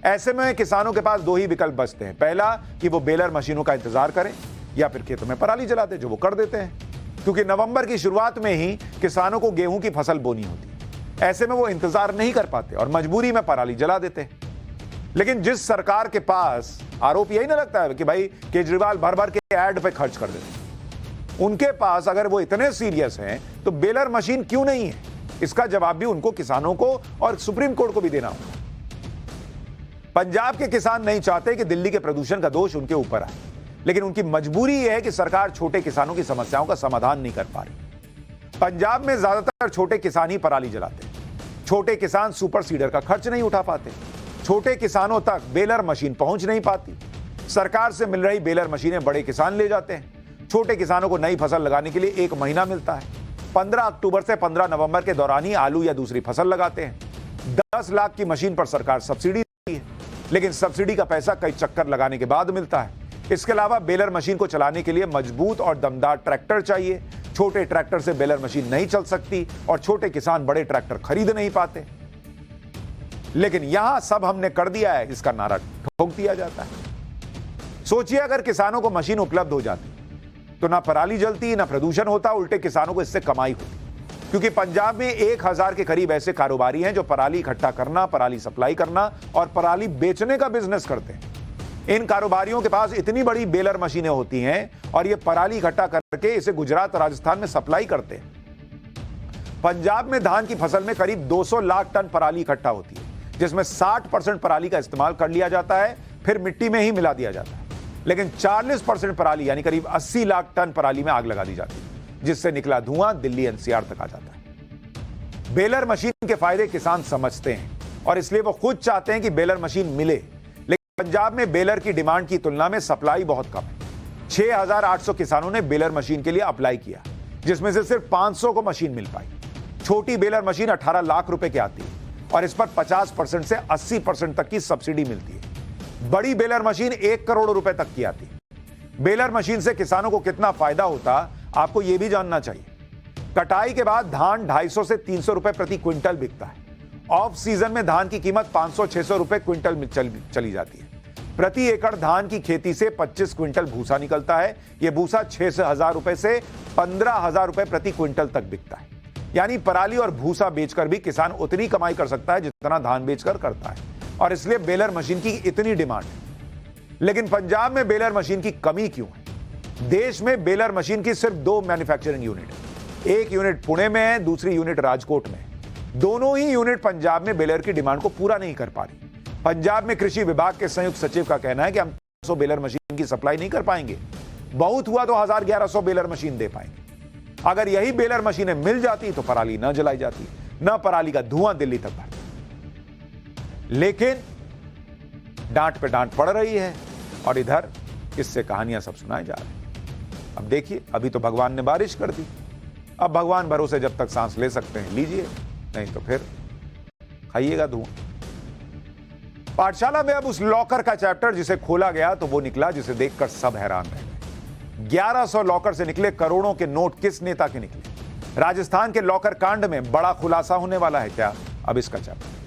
Speaker 1: ऐसे में किसानों के पास 2 ही विकल्प बचते हैं। पहला कि वो बेलर मशीनों का इंतजार करें या फिर खेतों में पराली जलाते, जो वो कर देते हैं क्योंकि नवंबर की शुरुआत में ही किसानों को गेहूं की फसल बोनी होती है। ऐसे में वो इंतजार नहीं कर पाते और मजबूरी में पराली जला देते हैं। लेकिन जिस सरकार के पास, आरोप यही ना लगता है कि भाई केजरीवाल भर भर के ऐड पे खर्च कर देते, उनके पास अगर वो इतने सीरियस हैं तो बेलर मशीन क्यों नहीं है? इसका जवाब भी उनको, किसानों को और सुप्रीम कोर्ट को भी देना होगा। पंजाब के किसान नहीं चाहते कि दिल्ली के प्रदूषण का दोष उनके ऊपर आए, लेकिन उनकी मजबूरी यह है कि सरकार छोटे किसानों की समस्याओं का समाधान नहीं कर पा रही। पंजाब में ज्यादातर छोटे किसान ही पराली जलाते हैं। छोटे किसान सुपर सीडर का खर्च नहीं उठा पाते। छोटे किसानों तक बेलर मशीन पहुंच नहीं पाती। सरकार से मिल रही बेलर मशीनें बड़े किसान ले जाते हैं। छोटे किसानों को नई फसल लगाने के लिए 1 महीना मिलता है। 15 अक्टूबर से 15 नवंबर के दौरान ही आलू या दूसरी फसल लगाते हैं। 10 लाख की मशीन पर सरकार सब्सिडी देती है, लेकिन सब्सिडी का पैसा कई चक्कर लगाने के बाद मिलता है। इसके अलावा बेलर मशीन को चलाने के लिए मजबूत और दमदार ट्रैक्टर चाहिए। छोटे ट्रैक्टर से बेलर मशीन नहीं चल सकती और छोटे किसान बड़े ट्रैक्टर खरीद नहीं पाते। लेकिन यहां सब हमने कर दिया है, इसका नारा ठोक दिया जाता है। सोचिए अगर किसानों को मशीन उपलब्ध हो जाती तो ना पराली जलती, ना प्रदूषण होता, उल्टे किसानों को इससे कमाई होती। क्योंकि पंजाब में 1000 के करीब ऐसे कारोबारी हैं जो पराली इकट्ठा करना, पराली सप्लाई करना और पराली बेचने का बिजनेस करते हैं। इन कारोबारियों के पास इतनी बड़ी बेलर मशीनें होती हैं और ये पराली इकट्ठा करके इसे गुजरात, राजस्थान में सप्लाई करते हैं। पंजाब में धान की फसल में करीब 200 लाख टन पराली इकट्ठा होती है, जिसमें 60% पराली का इस्तेमाल कर लिया जाता है, फिर मिट्टी में ही मिला दिया जाता है। लेकिन 40% पराली यानी करीब 80 लाख टन पराली में आग लगा दी जाती है, जिससे निकला धुआं दिल्ली एनसीआर तक आ जाता है। बेलर मशीन के फायदे किसान समझते हैं और इसलिए वो खुद चाहते हैं कि बेलर मशीन मिले। लेकिन पंजाब में बेलर की डिमांड की तुलना में सप्लाई बहुत कम है। 6800 किसानों ने बेलर मशीन के लिए अप्लाई किया, जिसमें से सिर्फ 500 को मशीन मिल पाई। छोटी बेलर मशीन 18 लाख रुपए की आती है और इस पर 50% से 80% तक की सब्सिडी मिलती है। बड़ी बेलर मशीन 1 करोड़ रुपए तक की आती है। बेलर मशीन से किसानों को कितना फायदा होता, आपको यह भी जानना चाहिए। कटाई के बाद धान 250 से 300 रुपए प्रति क्विंटल बिकता है। ऑफ सीजन में धान की कीमत 500-600 रुपए क्विंटल में चली जाती है। प्रति एकड़ धान की खेती से 25 क्विंटल भूसा निकलता है। यह भूसा 6,000 रुपए से 15,000 रुपए प्रति क्विंटल तक बिकता है। यानी पराली और भूसा बेचकर भी किसान उतनी कमाई कर सकता है जितना धान बेचकर करता है, और इसलिए बेलर मशीन की इतनी डिमांड है। लेकिन पंजाब में बेलर मशीन की कमी क्यों है? देश में बेलर मशीन की सिर्फ 2 मैन्युफैक्चरिंग यूनिट है। एक यूनिट पुणे में है, दूसरी यूनिट राजकोट में है। दोनों ही यूनिट पंजाब में बेलर की डिमांड को पूरा नहीं कर पा रही। पंजाब में कृषि विभाग के संयुक्त सचिव का कहना है कि हम 100 बेलर मशीन की सप्लाई नहीं कर पाएंगे। बहुत हुआ तो 1100 बेलर मशीन दे पाएंगे। अगर यही बेलर मशीनें मिल जाती तो पराली न जलाई जाती, न पराली का धुआं दिल्ली तक बढ़ता। लेकिन डांट पे डांट पड़ रही है और इधर इससे कहानियां सब सुनाई जा रही हैं। अब देखिए, अभी तो भगवान ने बारिश कर दी। अब भगवान भरोसे जब तक सांस ले सकते हैं लीजिए, नहीं तो फिर खाइएगा धुआं। पाठशाला में अब उस लॉकर का चैप्टर जिसे खोला गया तो वो निकला जिसे देखकर सब हैरान रह गए। 1100 लॉकर से निकले करोड़ों के नोट किस नेता के निकले? राजस्थान के लॉकर कांड में बड़ा खुलासा होने वाला है क्या? अब इसका चैप्टर।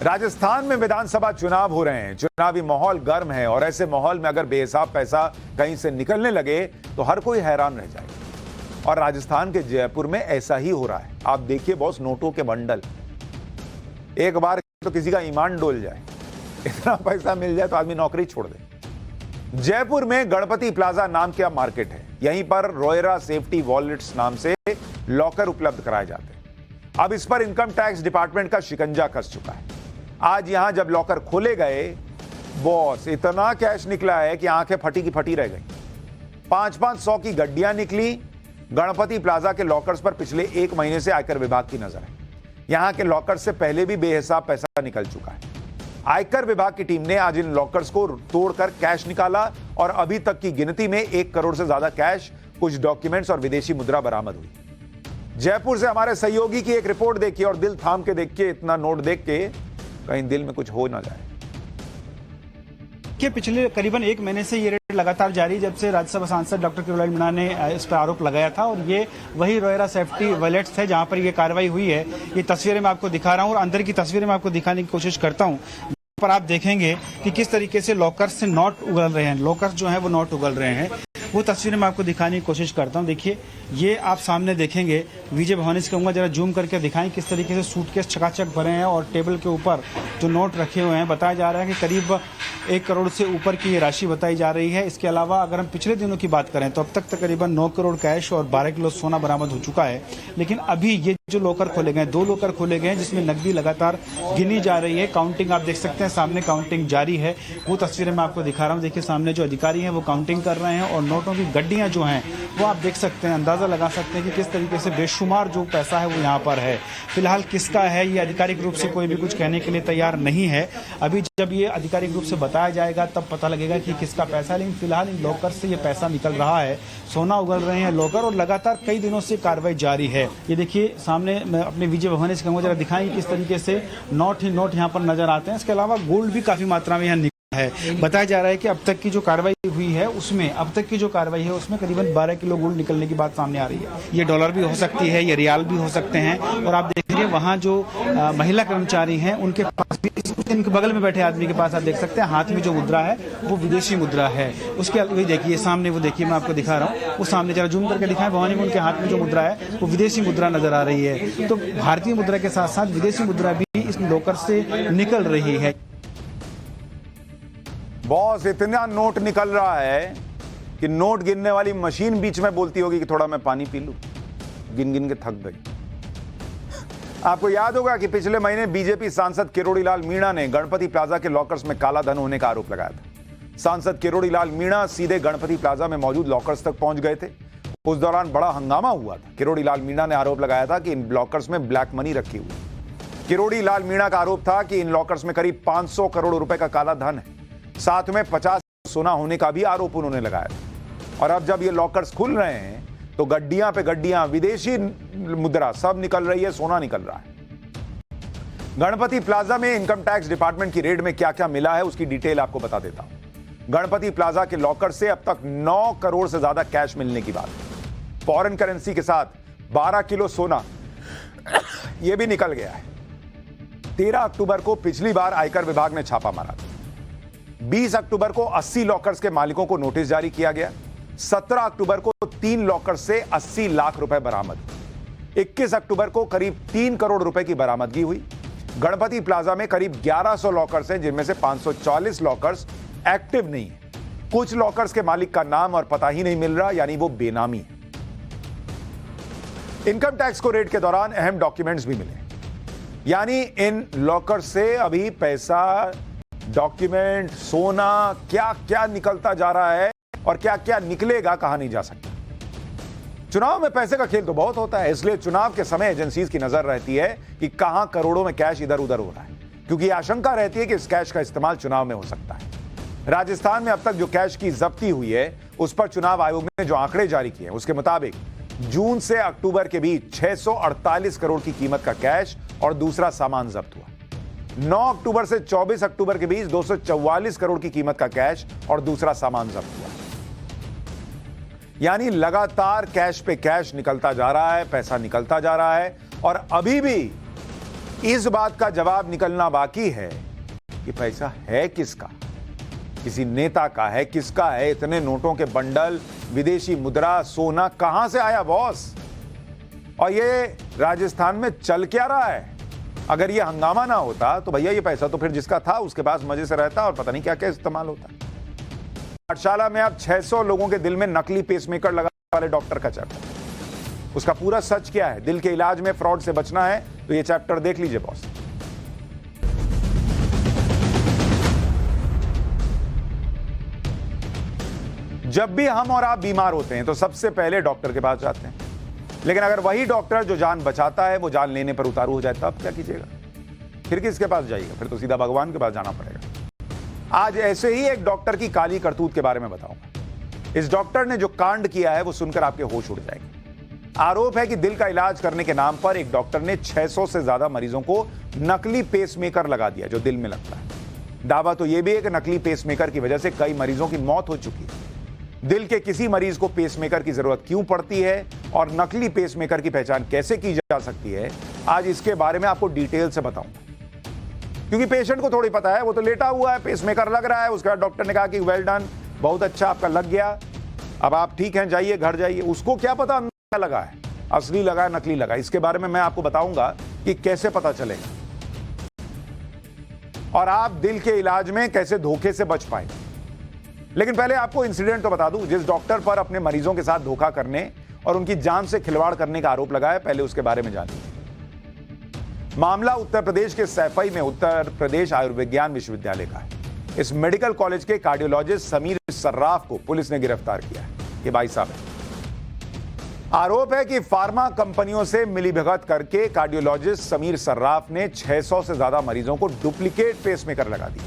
Speaker 1: राजस्थान में विधानसभा चुनाव हो रहे हैं। चुनावी माहौल गर्म है और ऐसे माहौल में अगर बेहिसाब पैसा कहीं से निकलने लगे तो हर कोई हैरान रह जाएगा। और राजस्थान के जयपुर में ऐसा ही हो रहा है। आप देखिए बॉस, नोटों के बंडल। एक बार तो किसी का ईमान डोल जाए, इतना पैसा मिल जाए तो आदमी नौकरी छोड़ दे। जयपुर में गणपति प्लाजा नाम का मार्केट है। यहीं पर रोयरा सेफ्टी वॉलेट्स नाम से लॉकर उपलब्ध कराए जाते हैं। अब इस पर इनकम टैक्स डिपार्टमेंट का शिकंजा कस चुका है। आज यहां जब लॉकर खोले गए, बॉस इतना कैश निकला है कि आंखें फटी की फटी रह गई। 500 की गड्डियां निकली। गणपति प्लाजा के लॉकर्स पर पिछले 1 महीने से आयकर विभाग की नजर है। यहां के लॉकर्स से पहले भी बेहिसाब पैसा निकल चुका है। आयकर विभाग की टीम ने आज इन लॉकर्स को तोड़कर कैश निकाला और अभी तक की गिनती में 1 करोड़ से ज्यादा कैश, कुछ डॉक्यूमेंट्स और विदेशी मुद्रा बरामद हुई। जयपुर से हमारे सहयोगी की एक रिपोर्ट देखिए और दिल थाम के देखिए। इतना नोट देख के कहीं दिल में कुछ हो ना जाए।
Speaker 4: कि पिछले करीबन 1 महीने से ये रेड लगातार जारी, जब से राज्यसभा सांसद डॉक्टर किरोड़ीलाल मीणा ने इस पर आरोप लगाया था। और ये वही रोयरा सेफ्टी वॉलेट्स है जहां पर ये कार्रवाई हुई है। ये तस्वीरें मैं आपको दिखा रहा हूं और अंदर की तस्वीरें मैं आपको दिखाने की कोशिश करता हूं। पर आप देखेंगे कि किस तरीके से लॉकर्स से नोट उगल रहे हैं, लॉकर्स जो है वो नोट उगल रहे हैं। वो तस्वीरें मैं आपको दिखाने की कोशिश करता हूं। देखिए, ये आप सामने देखेंगे। विजय भवानी से कहूंगा जरा जूम करके दिखाएं किस तरीके से सूटकेस चकाचक भरे हैं और टेबल के ऊपर जो नोट रखे हुए हैं। बताया जा रहा है कि करीब 1 करोड़ से ऊपर की ये राशि बताई जा रही है। इसके अलावा अगर हम पिछले दिनों की बात करें तो अब तक तकरीबन 9 करोड़ कैश और 12 किलो सोना बरामद हो चुका है। लेकिन अभी ये जो लॉकर खोले गए, 2 लॉकर खोले गए हैं जिसमें नकदी लगातार गिनी जा रही है। काउंटिंग आप देख सकते हैं, सामने काउंटिंग जारी है। वो तस्वीरें मैं आपको दिखा रहा हूँ। देखिए, सामने जो अधिकारी हैं वो काउंटिंग कर रहे हैं और नोटों की गड्डियां जो हैं वो आप देख सकते हैं, अंदाजा लगा सकते हैं कि किस तरीके से बेशुमार जो पैसा है वो यहाँ पर है। फिलहाल किसका है ये आधिकारिक रूप से कोई भी कुछ कहने के लिए तैयार नहीं है। अभी जब ये आधिकारिक रूप से बताया जाएगा तब पता लगेगा कि किसका पैसा है। लेकिन फिलहाल इन लॉकर से ये पैसा निकल रहा है, सोना उगल रहे हैं लॉकर और लगातार कई दिनों से कार्रवाई जारी है। ये देखिए, सामने मैं अपने विजय भवानी से कहूँगा जरा दिखाएं किस तरीके से नोट ही नोट यहाँ पर नजर आते हैं। इसके अलावा गोल्ड भी काफी मात्रा में यहाँ है। बताया जा रहा है कि अब तक की जो कार्रवाई हुई है उसमें करीबन 12 किलो गोल्ड निकलने की बात सामने आ रही है। ये डॉलर भी हो सकती है, ये रियाल भी हो सकते हैं। और आप देख रहे हैं वहाँ जो महिला कर्मचारी हैं उनके पास भी, इनके बगल में बैठे आदमी के पास आप देख सकते हैं हाथ में जो मुद्रा है वो विदेशी मुद्रा है। उसके वही देखिए सामने, वो देखिए मैं आपको दिखा रहा हूँ, वो सामने जरा जूम करके दिखाएं भवानी में, उनके हाथ में जो मुद्रा है वो विदेशी मुद्रा नजर आ रही है। तो भारतीय मुद्रा के साथ साथ विदेशी मुद्रा भी इस लॉकर से निकल रही है।
Speaker 1: बॉस इतना नोट निकल रहा है कि नोट गिनने वाली मशीन बीच में बोलती होगी कि थोड़ा मैं पानी पी लूं, गिन गिन के थक गई। आपको याद होगा कि पिछले महीने बीजेपी सांसद किरोड़ीलाल मीणा ने गणपति प्लाजा के लॉकर्स में काला धन होने का आरोप लगाया था। सांसद किरोड़ीलाल मीणा सीधे गणपति प्लाजा में मौजूद लॉकर्स तक पहुंच गए थे। उस दौरान बड़ा हंगामा हुआ था। किरोड़ीलाल मीणा ने आरोप लगाया था कि इन लॉकर्स में ब्लैक मनी रखी हुई। किरोड़ीलाल मीणा का आरोप था कि इन लॉकर्स में करीब 500 करोड़ रुपए का काला धन है। साथ में 50 सोना होने का भी आरोप उन्होंने लगाया था। और अब जब ये लॉकर्स खुल रहे हैं तो गड्डियां पे गड्डियां विदेशी मुद्रा सब निकल रही है, सोना निकल रहा है। गणपति प्लाजा में इनकम टैक्स डिपार्टमेंट की रेड में क्या क्या मिला है उसकी डिटेल आपको बता देता हूं। गणपति प्लाजा के लॉकर से अब तक 9 करोड़ से ज्यादा कैश मिलने की बात है। फॉरेन करेंसी के साथ 12 किलो सोना यह भी निकल गया है। 13 अक्टूबर को पिछली बार आयकर विभाग ने छापा मारा था। 20 अक्टूबर को 80 लॉकर्स के मालिकों को नोटिस जारी किया गया। 17 अक्टूबर को 3 लॉकर्स से 80 लाख रुपए बरामद। 21 अक्टूबर को करीब 3 करोड़ रुपए की बरामदगी हुई। गणपति प्लाजा में करीब 1100 लॉकर्स हैं जिनमें से 540 लॉकर्स एक्टिव नहीं है। कुछ लॉकर्स के मालिक का नाम और पता ही नहीं मिल रहा, यानी वो बेनामी है। इनकम टैक्स को रेड के दौरान अहम डॉक्यूमेंट्स भी मिले, यानी इन लॉकर्स से अभी पैसा, डॉक्यूमेंट, सोना क्या क्या निकलता जा रहा है और क्या क्या निकलेगा कहा नहीं जा सकता। चुनाव में पैसे का खेल तो बहुत होता है, इसलिए चुनाव के समय एजेंसीज की नजर रहती है कि कहां करोड़ों में कैश इधर उधर हो रहा है, क्योंकि आशंका रहती है कि इस कैश का इस्तेमाल चुनाव में हो सकता है। राजस्थान में अब तक जो कैश की जब्ती हुई है उस पर चुनाव आयोग ने जो आंकड़े जारी किए हैं उसके मुताबिक जून से अक्टूबर के बीच 648 करोड़ की कीमत का कैश और दूसरा सामान जब्त हुआ। 9 अक्टूबर से 24 अक्टूबर के बीच 244 करोड़ की कीमत का कैश और दूसरा सामान जब्त हुआ। यानी लगातार कैश पे कैश निकलता जा रहा है, पैसा निकलता जा रहा है। और अभी भी इस बात का जवाब निकलना बाकी है कि पैसा है किसका, किसी नेता का है, किसका है। इतने नोटों के बंडल, विदेशी मुद्रा, सोना कहां से आया बॉस? और ये राजस्थान में चल क्या रहा है? अगर ये हंगामा ना होता तो भैया ये पैसा तो फिर जिसका था उसके पास मजे से रहता और पता नहीं क्या क्या इस्तेमाल होता। पाठशाला में अब 600 लोगों के दिल में नकली पेसमेकर लगाने वाले डॉक्टर का चर्चा। उसका पूरा सच क्या है, दिल के इलाज में फ्रॉड से बचना है तो ये चैप्टर देख लीजिए बॉस। जब भी हम और आप बीमार होते हैं तो सबसे पहले डॉक्टर के पास जाते हैं, लेकिन अगर वही डॉक्टर जो जान बचाता है वो जान लेने पर उतारू हो जाए तब क्या कीजिएगा? फिर किसके पास जाइएगा? फिर तो सीधा भगवान के पास जाना पड़ेगा। आज ऐसे ही एक डॉक्टर की काली करतूत के बारे में बताऊंगा। इस डॉक्टर ने जो कांड किया है वो सुनकर आपके होश उड़ जाएंगे। आरोप है कि दिल का इलाज करने के नाम पर एक डॉक्टर ने 600 से ज्यादा मरीजों को नकली पेसमेकर लगा दिया जो दिल में लगता है। दावा तो यह भी है कि नकली पेसमेकर की वजह से कई मरीजों की मौत हो चुकी है। दिल के किसी मरीज को पेसमेकर की जरूरत क्यों पड़ती है और नकली पेसमेकर की पहचान कैसे की जा सकती है, आज इसके बारे में आपको डिटेल से बताऊंगा। क्योंकि पेशेंट को थोड़ी पता है, वो तो लेटा हुआ है, पेसमेकर लग रहा है, उसके बाद डॉक्टर ने कहा कि वेल डन, बहुत अच्छा, आपका लग गया, अब आप ठीक हैं, जाइए घर जाइए। उसको क्या पता अंदर क्या लगा है, असली लगा है नकली लगा है। इसके बारे में मैं आपको बताऊंगा कि कैसे पता चलेगा और आप दिल के इलाज में कैसे धोखे से बच पाए। लेकिन पहले आपको इंसिडेंट तो बता दूं, जिस डॉक्टर पर अपने मरीजों के साथ धोखा करने और उनकी जान से खिलवाड़ करने का आरोप लगा है, पहले उसके बारे में जानिए। मामला उत्तर प्रदेश के सैफई में उत्तर प्रदेश आयुर्विज्ञान विश्वविद्यालय का है। इस मेडिकल कॉलेज के कार्डियोलॉजिस्ट समीर सर्राफ को पुलिस ने गिरफ्तार किया है। ये भाई साहब है। आरोप है कि फार्मा कंपनियों से मिलीभगत करके कार्डियोलॉजिस्ट समीर सर्राफ ने 600 से ज्यादा मरीजों को डुप्लीकेट पेसमेकर लगा दी,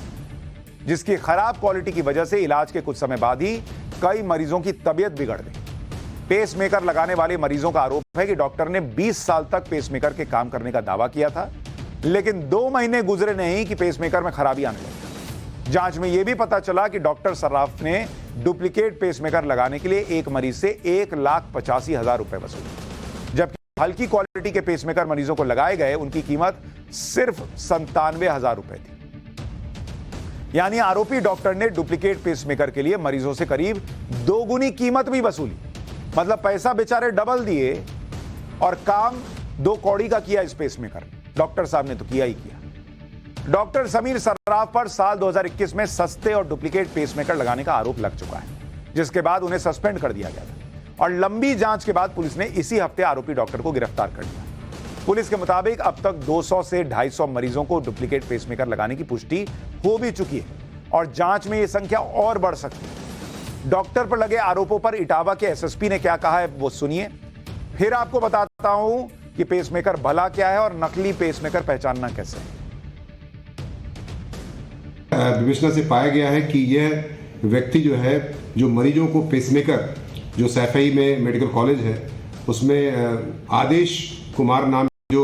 Speaker 1: जिसकी खराब क्वालिटी की वजह से इलाज के कुछ समय बाद ही कई मरीजों की तबीयत बिगड़ गई। पेसमेकर लगाने वाले मरीजों का आरोप है कि डॉक्टर ने 20 साल तक पेसमेकर के काम करने का दावा किया था, लेकिन 2 महीने गुजरे नहीं कि पेसमेकर में खराबी आने लगी। जांच में यह भी पता चला कि डॉक्टर सर्राफ ने डुप्लीकेट पेसमेकर लगाने के लिए एक मरीज से 1,85,000 रुपए वसूले, जबकि हल्की क्वालिटी के पेसमेकर मरीजों को लगाए गए उनकी कीमत सिर्फ 97,000 रुपए थी। यानी आरोपी डॉक्टर ने डुप्लीकेट पेसमेकर के लिए मरीजों से करीब 2 गुनी कीमत भी वसूली। मतलब पैसा बेचारे डबल दिए और काम 2 कौड़ी का किया इस पेसमेकर। डॉक्टर साहब ने तो किया ही किया। डॉक्टर समीर सर्राफ पर साल 2021 में सस्ते और डुप्लीकेट पेसमेकर लगाने का आरोप लग चुका है, जिसके बाद उन्हें सस्पेंड कर दिया गया था और लंबी जांच के बाद पुलिस ने इसी हफ्ते आरोपी डॉक्टर को गिरफ्तार कर लिया। पुलिस के मुताबिक अब तक 200 से 250 मरीजों को डुप्लीकेट पेसमेकर लगाने की पुष्टि हो भी चुकी है और जांच में यह संख्या और बढ़ सकती है। डॉक्टर पर लगे आरोपों पर इटावा के एसएसपी ने क्या कहा है वो सुनिए, फिर आपको बताता हूं कि पेसमेकर भला क्या है और नकली पेसमेकर पहचानना कैसे है।
Speaker 5: विवेचना से पाया गया है कि यह व्यक्ति जो है, जो मरीजों को पेसमेकर, जो सैफई में मेडिकल कॉलेज है उसमें आदेश कुमार नाम जो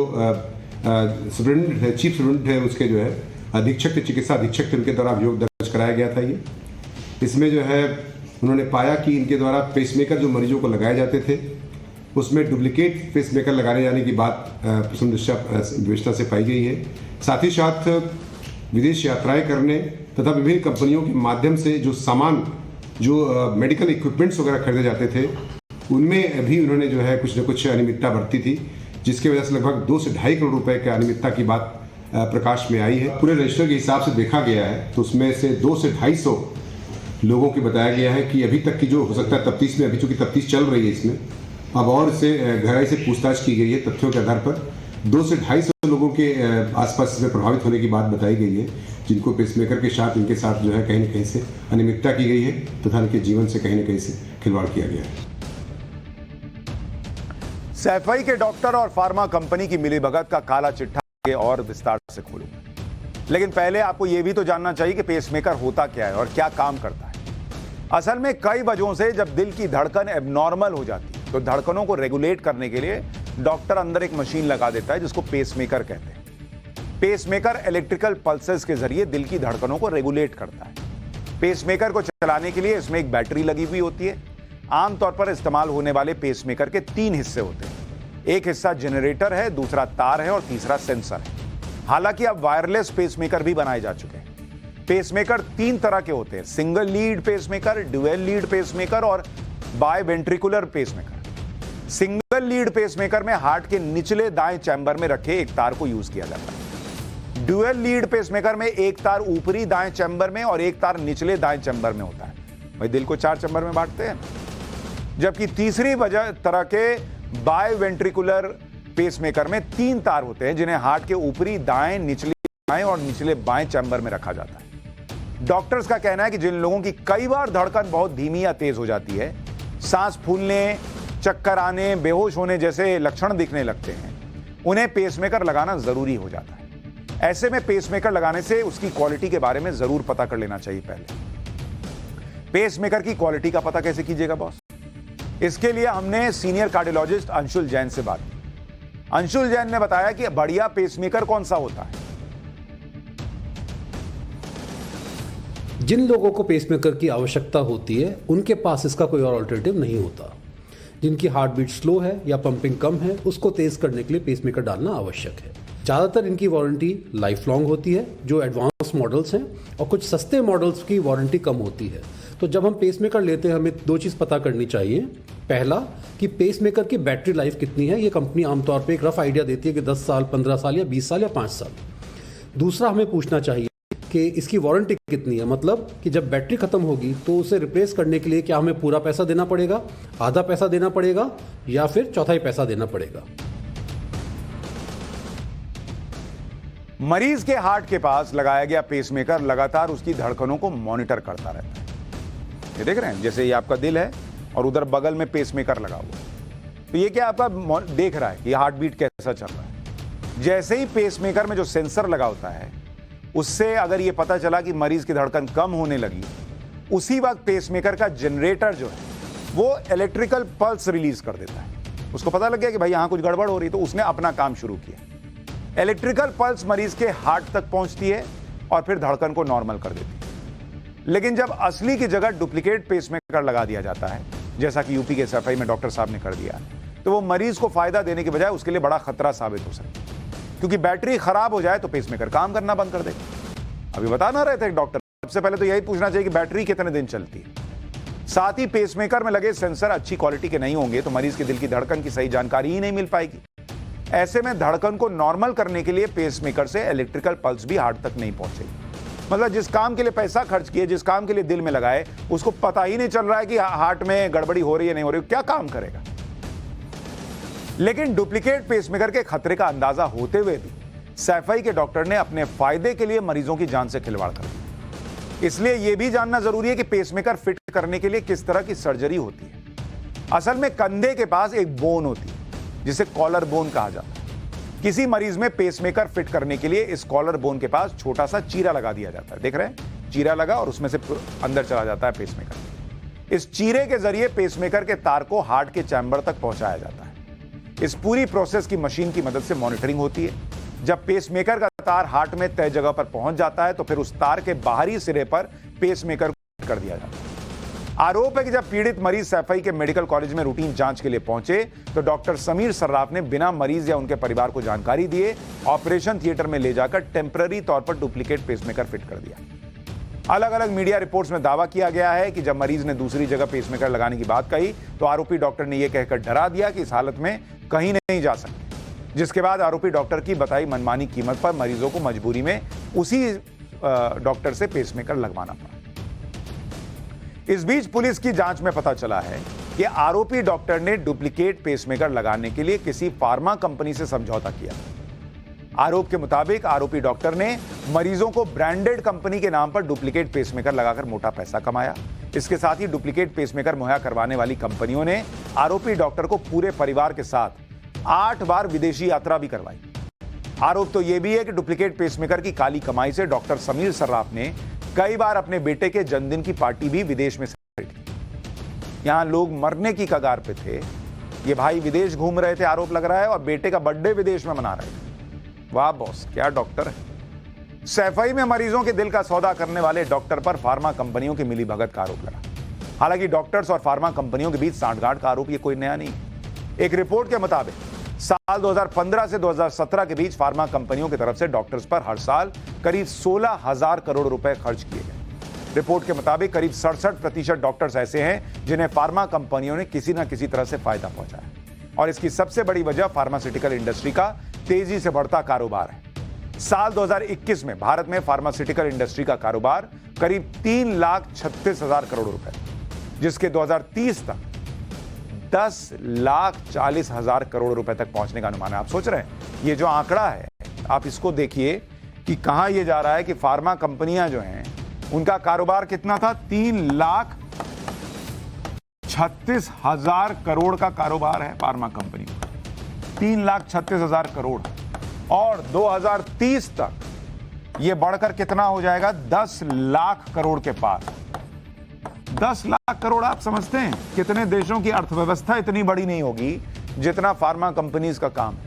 Speaker 5: स्टूडेंट है, चीफ स्टूडेंट है, उसके जो है अधीक्षक थे, चिकित्सा अधीक्षक थे, उनके द्वारा अभियोग दर्ज कराया गया था। ये इसमें जो है उन्होंने पाया कि इनके द्वारा पेसमेकर जो मरीजों को लगाए जाते थे उसमें डुप्लीकेट पेसमेकर लगाने जाने की बात प्रथम दृष्टया विवेचना से पाई गई है। साथ ही साथ विदेश यात्राएं करने तथा विभिन्न कंपनियों के माध्यम से जो सामान, जो मेडिकल इक्विपमेंट्स वगैरह खरीदे जाते थे, उनमें भी उन्होंने जो है कुछ न कुछ अनियमितता बरती थी, जिसकी वजह से लगभग 2 से 2.5 करोड़ रुपए की अनियमितता की बात प्रकाश में आई है। पूरे रजिस्टर के हिसाब से देखा गया है तो उसमें से 2 से 250 लोगों की बताया गया है कि अभी तक की जो हो सकता है तफ्तीश में, अभी चूंकि तफ्तीश चल रही है इसमें, अब और से गहराई से पूछताछ की गई है। तथ्यों के आधार पर 2 से 250 लोगों के आसपास इसमें प्रभावित होने की बात बताई गई है, जिनको पेसमेकर के साथ, इनके साथ जो है कहीं न कहीं से अनियमितता की गई है तथा इनके जीवन से कहीं न कहीं से खिलवाड़ किया गया है।
Speaker 1: सैफई के डॉक्टर और फार्मा कंपनी की मिलीभगत का काला चिट्ठा और विस्तार से खोलूंगा, लेकिन पहले आपको यह भी तो जानना चाहिए कि पेसमेकर होता क्या है और क्या काम करता है। असल में कई वजहों से जब दिल की धड़कन एबनॉर्मल हो जाती है तो धड़कनों को रेगुलेट करने के लिए डॉक्टर अंदर एक मशीन लगा देता है जिसको पेसमेकर कहते हैं। पेसमेकर इलेक्ट्रिकल पल्सेस के जरिए दिल की धड़कनों को रेगुलेट करता है। पेसमेकर को चलाने के लिए इसमें एक बैटरी लगी हुई होती है। आमतौर पर इस्तेमाल होने वाले पेसमेकर के 3 हिस्से होते हैं। एक हिस्सा जनरेटर है, दूसरा तार है और तीसरा सेंसर है। हालांकि अब वायरलेस पेसमेकर भी बनाए जा चुके हैं। पेसमेकर 3 तरह के होते हैं: single lead pacemaker, dual lead pacemaker और बायवेंट्रिकुलर पेसमेकर। सिंगल लीड पेसमेकर में हार्ट के निचले दाएं चैम्बर में रखे एक तार को यूज किया जाता है। ड्यूअल लीड पेसमेकर में एक तार ऊपरी दाएं चैम्बर में और एक तार निचले दाएं चैम्बर में होता है। भाई दिल को 4 चैम्बर में बांटते हैं। जबकि तीसरी तरह के बायोवेंट्रिकुलर पेसमेकर में 3 तार होते हैं जिन्हें हार्ट के ऊपरी दाएं, निचले बाएं और निचले बाएं चैम्बर में रखा जाता है। डॉक्टर्स का कहना है कि जिन लोगों की कई बार धड़कन बहुत धीमी या तेज हो जाती है, सांस फूलने, चक्कर आने, बेहोश होने जैसे लक्षण दिखने लगते हैं, उन्हें पेसमेकर लगाना जरूरी हो जाता है। ऐसे में पेसमेकर लगाने से उसकी क्वालिटी के बारे में जरूर पता कर लेना चाहिए। पहले पेसमेकर की क्वालिटी का पता कैसे कीजिएगा बॉस? इसके लिए हमने सीनियर कार्डियोलॉजिस्ट अंशुल जैन से बात की। अंशुल जैन ने बताया कि बढ़िया पेसमेकर कौन सा होता है।
Speaker 6: जिन लोगों को पेसमेकर की आवश्यकता होती है उनके पास इसका कोई और ऑल्टरनेटिव नहीं होता। जिनकी हार्ट बीट स्लो है या पंपिंग कम है, उसको तेज करने के लिए पेसमेकर डालना आवश्यक है। ज़्यादातर इनकी वारंटी लाइफ लॉन्ग होती है, जो एडवांस मॉडल्स हैं, और कुछ सस्ते मॉडल्स की वारंटी कम होती है। तो जब हम पेसमेकर लेते हैं, हमें 2 चीज़ पता करनी चाहिए। पहला कि पेसमेकर की बैटरी लाइफ कितनी है। ये कंपनी आमतौर पे एक रफ आइडिया देती है कि 10 साल, 15 साल या 20 साल या 5 साल। दूसरा, हमें पूछना चाहिए कि इसकी वारंटी कितनी है। मतलब कि जब बैटरी खत्म होगी तो उसे रिप्लेस करने के लिए क्या हमें पूरा पैसा देना पड़ेगा, आधा पैसा देना पड़ेगा, या फिर चौथाई पैसा देना पड़ेगा।
Speaker 1: मरीज के हार्ट के पास लगाया गया पेसमेकर लगातार उसकी धड़कनों को मॉनिटर करता रहता है। ये देख रहे हैं, जैसे ये आपका दिल है और उधर बगल में पेसमेकर लगा हुआ है, तो ये क्या आपका देख रहा है कि हार्ट बीट कैसा चल रहा है। जैसे ही पेसमेकर में जो सेंसर लगा होता है, उससे अगर ये पता चला कि मरीज की धड़कन कम होने लगी, उसी वक्त पेसमेकर का जनरेटर जो है वो इलेक्ट्रिकल पल्स रिलीज कर देता है। उसको पता लग गया कि भाई यहां कुछ गड़बड़ हो रही, तो उसने अपना काम शुरू किया। इलेक्ट्रिकल पल्स मरीज के हार्ट तक पहुंचती है और फिर धड़कन को नॉर्मल कर देती है। लेकिन जब असली की जगह डुप्लीकेट पेसमेकर लगा दिया जाता है, जैसा कि यूपी के सफाई में डॉक्टर साहब ने कर दिया, तो वो मरीज को फायदा देने के बजाय उसके लिए बड़ा खतरा साबित हो सकता है। क्योंकि बैटरी खराब हो जाए तो पेसमेकर काम करना बंद कर देगा। अभी बता ना रहे थे डॉक्टर, सबसे पहले तो यही पूछना चाहिए कि बैटरी कितने दिन चलती है। साथ ही पेसमेकर में लगे सेंसर अच्छी क्वालिटी के नहीं होंगे तो मरीज के दिल की धड़कन की सही जानकारी ही नहीं मिल पाएगी। ऐसे में धड़कन को नॉर्मल करने के लिए पेसमेकर से इलेक्ट्रिकल पल्स भी हार्ट तक नहीं पहुंचेगी। मतलब जिस काम के लिए पैसा खर्च किए, जिस काम के लिए दिल में लगाए, उसको पता ही नहीं चल रहा है कि हार्ट में गड़बड़ी हो रही है नहीं हो रही, क्या काम करेगा। लेकिन डुप्लीकेट पेसमेकर के खतरे का अंदाजा होते हुए भी सैफई के डॉक्टर ने अपने फायदे के लिए मरीजों की जान से खिलवाड़ कर दिया। इसलिए यह भी जानना जरूरी है कि पेसमेकर फिट करने के लिए किस तरह की सर्जरी होती है। असल में कंधे के पास एक बोन होती है जिसे कॉलर बोन कहा जाता है। किसी मरीज में पेसमेकर फिट करने के लिए इस कॉलर बोन के पास छोटा सा चीरा लगा दिया जाता है। देख रहे हैं, चीरा लगा और उसमें से अंदर चला जाता है पेसमेकर। इस चीरे के जरिए पेसमेकर के तार को हार्ट के चैम्बर तक पहुंचाया जाता है। इस पूरी प्रोसेस की मशीन की मदद से मॉनिटरिंग होती है। जब पेसमेकर का तार हार्ट में तय जगह पर पहुंच जाता है तो फिर उस तार के बाहरी सिरे पर पेसमेकर को फिट कर दिया जाता है। आरोप है कि जब पीड़ित मरीज सैफई के मेडिकल कॉलेज में रूटीन जांच के लिए पहुंचे तो डॉक्टर समीर सर्राफ ने बिना मरीज या उनके परिवार को जानकारी दिए ऑपरेशन थिएटर में ले जाकर टेम्पररी तौर पर डुप्लीकेट पेसमेकर फिट कर दिया। अलग अलग मीडिया रिपोर्ट्स में दावा किया गया है कि जब मरीज ने दूसरी जगह पेसमेकर लगाने की बात कही तो आरोपी डॉक्टर ने यह कहकर डरा दिया कि इस हालत में कहीं नहीं जा सकते, जिसके बाद आरोपी डॉक्टर की बताई मनमानी कीमत पर मरीजों को मजबूरी में उसी डॉक्टर से पेसमेकर लगवाना पड़ा। इस बीच पुलिस की जांच में पता चला है कि आरोपी डॉक्टर ने डुप्लीकेट पेसमेकर लगाने के लिए किसी फार्मा कंपनी से समझौता किया। आरोप के मुताबिक आरोपी डॉक्टर ने मरीजों को ब्रांडेड कंपनी के नाम पर डुप्लीकेट पेसमेकर लगाकर मोटा पैसा कमाया। इसके साथ ही डुप्लीकेट पेसमेकर मुहैया करवाने वाली कंपनियों ने आरोपी डॉक्टर को पूरे परिवार के साथ 8 बार विदेशी यात्रा भी करवाई। आरोप तो यह भी है कि डुप्लीकेट पेसमेकर की काली कमाई से डॉक्टर समीर सर्राफ ने कई बार अपने बेटे के जन्मदिन की पार्टी भी विदेश में सेलिब्रेट की। यहां लोग मरने की कगार पे थे, ये भाई विदेश घूम रहे थे आरोप लग रहा है, और बेटे का बर्थडे विदेश में मना रहे थे। वाह बॉस, क्या डॉक्टर है। सैफई में मरीजों के दिल का सौदा करने वाले डॉक्टर पर फार्मा कंपनियों की मिलीभगत का आरोप लगा। हालांकि डॉक्टर्स और फार्मा कंपनियों के बीच सांठगांठ का आरोप ये कोई नया नहीं है। एक रिपोर्ट के मुताबिक साल 2015 से 2017 के बीच फार्मा कंपनियों की तरफ से डॉक्टर्स पर हर साल करीब 16,000 करोड़ रुपए खर्च किए गए। रिपोर्ट के मुताबिक करीब 67% डॉक्टर्स ऐसे हैं जिन्हें फार्मा कंपनियों ने किसी न किसी तरह से फायदा पहुंचाया, और इसकी सबसे बड़ी वजह फार्मास्यूटिकल इंडस्ट्री का तेजी से बढ़ता कारोबार है। साल 2021 में भारत में फार्मास्यूटिकल इंडस्ट्री का कारोबार करीब 3,36,000 करोड़ रुपए, जिसके 2030 तक 10,40,000 करोड़ रुपए तक पहुंचने का अनुमान है। आप सोच रहे हैं ये जो आंकड़ा है, आप इसको देखिए कि कहां ये जा रहा है कि फार्मा कंपनियां जो हैं उनका कारोबार कितना था, 3,36,000 करोड़ का कारोबार है फार्मा कंपनी का, 3,36,000 करोड़। और 2030 तक ये बढ़कर कितना हो जाएगा, 10 लाख करोड़ के पार। 10 लाख करोड़, आप समझते हैं कितने देशों की अर्थव्यवस्था इतनी बड़ी नहीं होगी जितना फार्मा कंपनीज का काम है।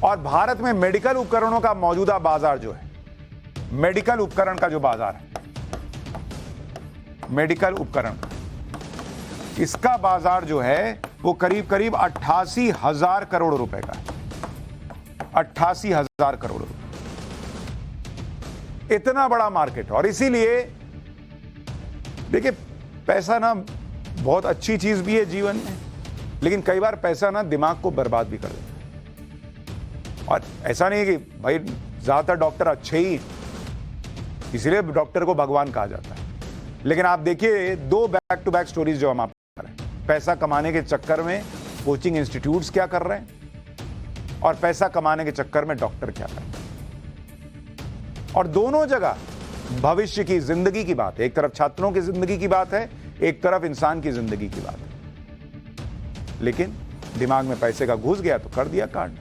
Speaker 1: और भारत में मेडिकल उपकरणों का मौजूदा बाजार जो है, मेडिकल उपकरण का जो बाजार है, मेडिकल उपकरण, इसका बाजार जो है वो करीब करीब 88,000 करोड़ रुपए का है। 88,000 करोड़ रुपए, इतना बड़ा मार्केट। और इसीलिए देखिए, पैसा ना बहुत अच्छी चीज भी है जीवन में, लेकिन कई बार पैसा ना दिमाग को बर्बाद भी कर देता है। और ऐसा नहीं है कि भाई ज्यादातर डॉक्टर अच्छे ही, इसीलिए डॉक्टर को भगवान कहा जाता है। लेकिन आप देखिए 2 बैक टू बैक स्टोरीज जो हम आपको कर रहे हैं, पैसा कमाने के चक्कर में कोचिंग इंस्टीट्यूट्स क्या कर रहे हैं और पैसा कमाने के चक्कर में डॉक्टर क्या कर रहे हैं। और दोनों जगह भविष्य की जिंदगी की बात है। एक तरफ छात्रों की जिंदगी की बात है, एक तरफ इंसान की जिंदगी की बात है। लेकिन दिमाग में पैसे का घुस गया तो कर दिया कांड।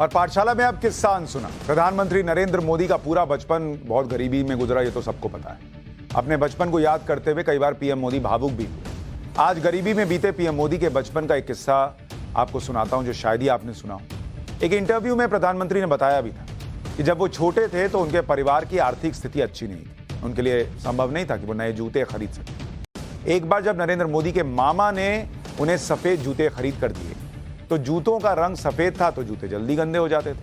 Speaker 1: और पाठशाला में अब किस्सा सुना। प्रधानमंत्री नरेंद्र मोदी का पूरा बचपन बहुत गरीबी में गुजरा, ये तो सबको पता है। अपने बचपन को याद करते हुए कई बार पीएम मोदी भावुक भी हुए। आज गरीबी में बीते पीएम मोदी के बचपन का एक किस्सा आपको सुनाता हूं, जो शायद ही आपने सुना हो। एक इंटरव्यू में प्रधानमंत्री ने बताया भी था कि जब वो छोटे थे तो उनके परिवार की आर्थिक स्थिति अच्छी नहीं थी, उनके लिए संभव नहीं था कि वो नए जूते खरीद सके। एक बार जब नरेंद्र मोदी के मामा ने उन्हें सफेद जूते खरीद कर दिए तो जूतों का रंग सफेद था तो जूते जल्दी गंदे हो जाते थे।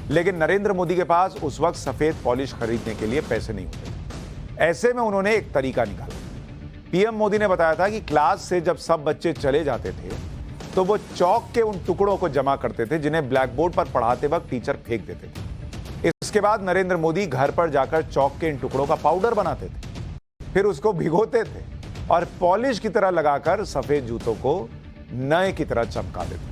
Speaker 1: लेकिन नरेंद्र मोदी के पास उस वक्त सफेद पॉलिश खरीदने के लिए पैसे नहीं होते थे। ऐसे में उन्होंने एक तरीका निकाला। पीएम मोदी ने बताया था कि क्लास से जब सब बच्चे चले जाते थे तो वो चौक के उन टुकड़ों को जमा करते थे जिन्हें ब्लैक बोर्ड पर पढ़ाते वक्त टीचर फेंक देते थे। इसके बाद नरेंद्र मोदी घर पर जाकर चौक के इन टुकड़ों का पाउडर बनाते थे, फिर उसको भिगोते थे और पॉलिश की तरह लगाकर सफेद जूतों को नए की तरह चमका देते।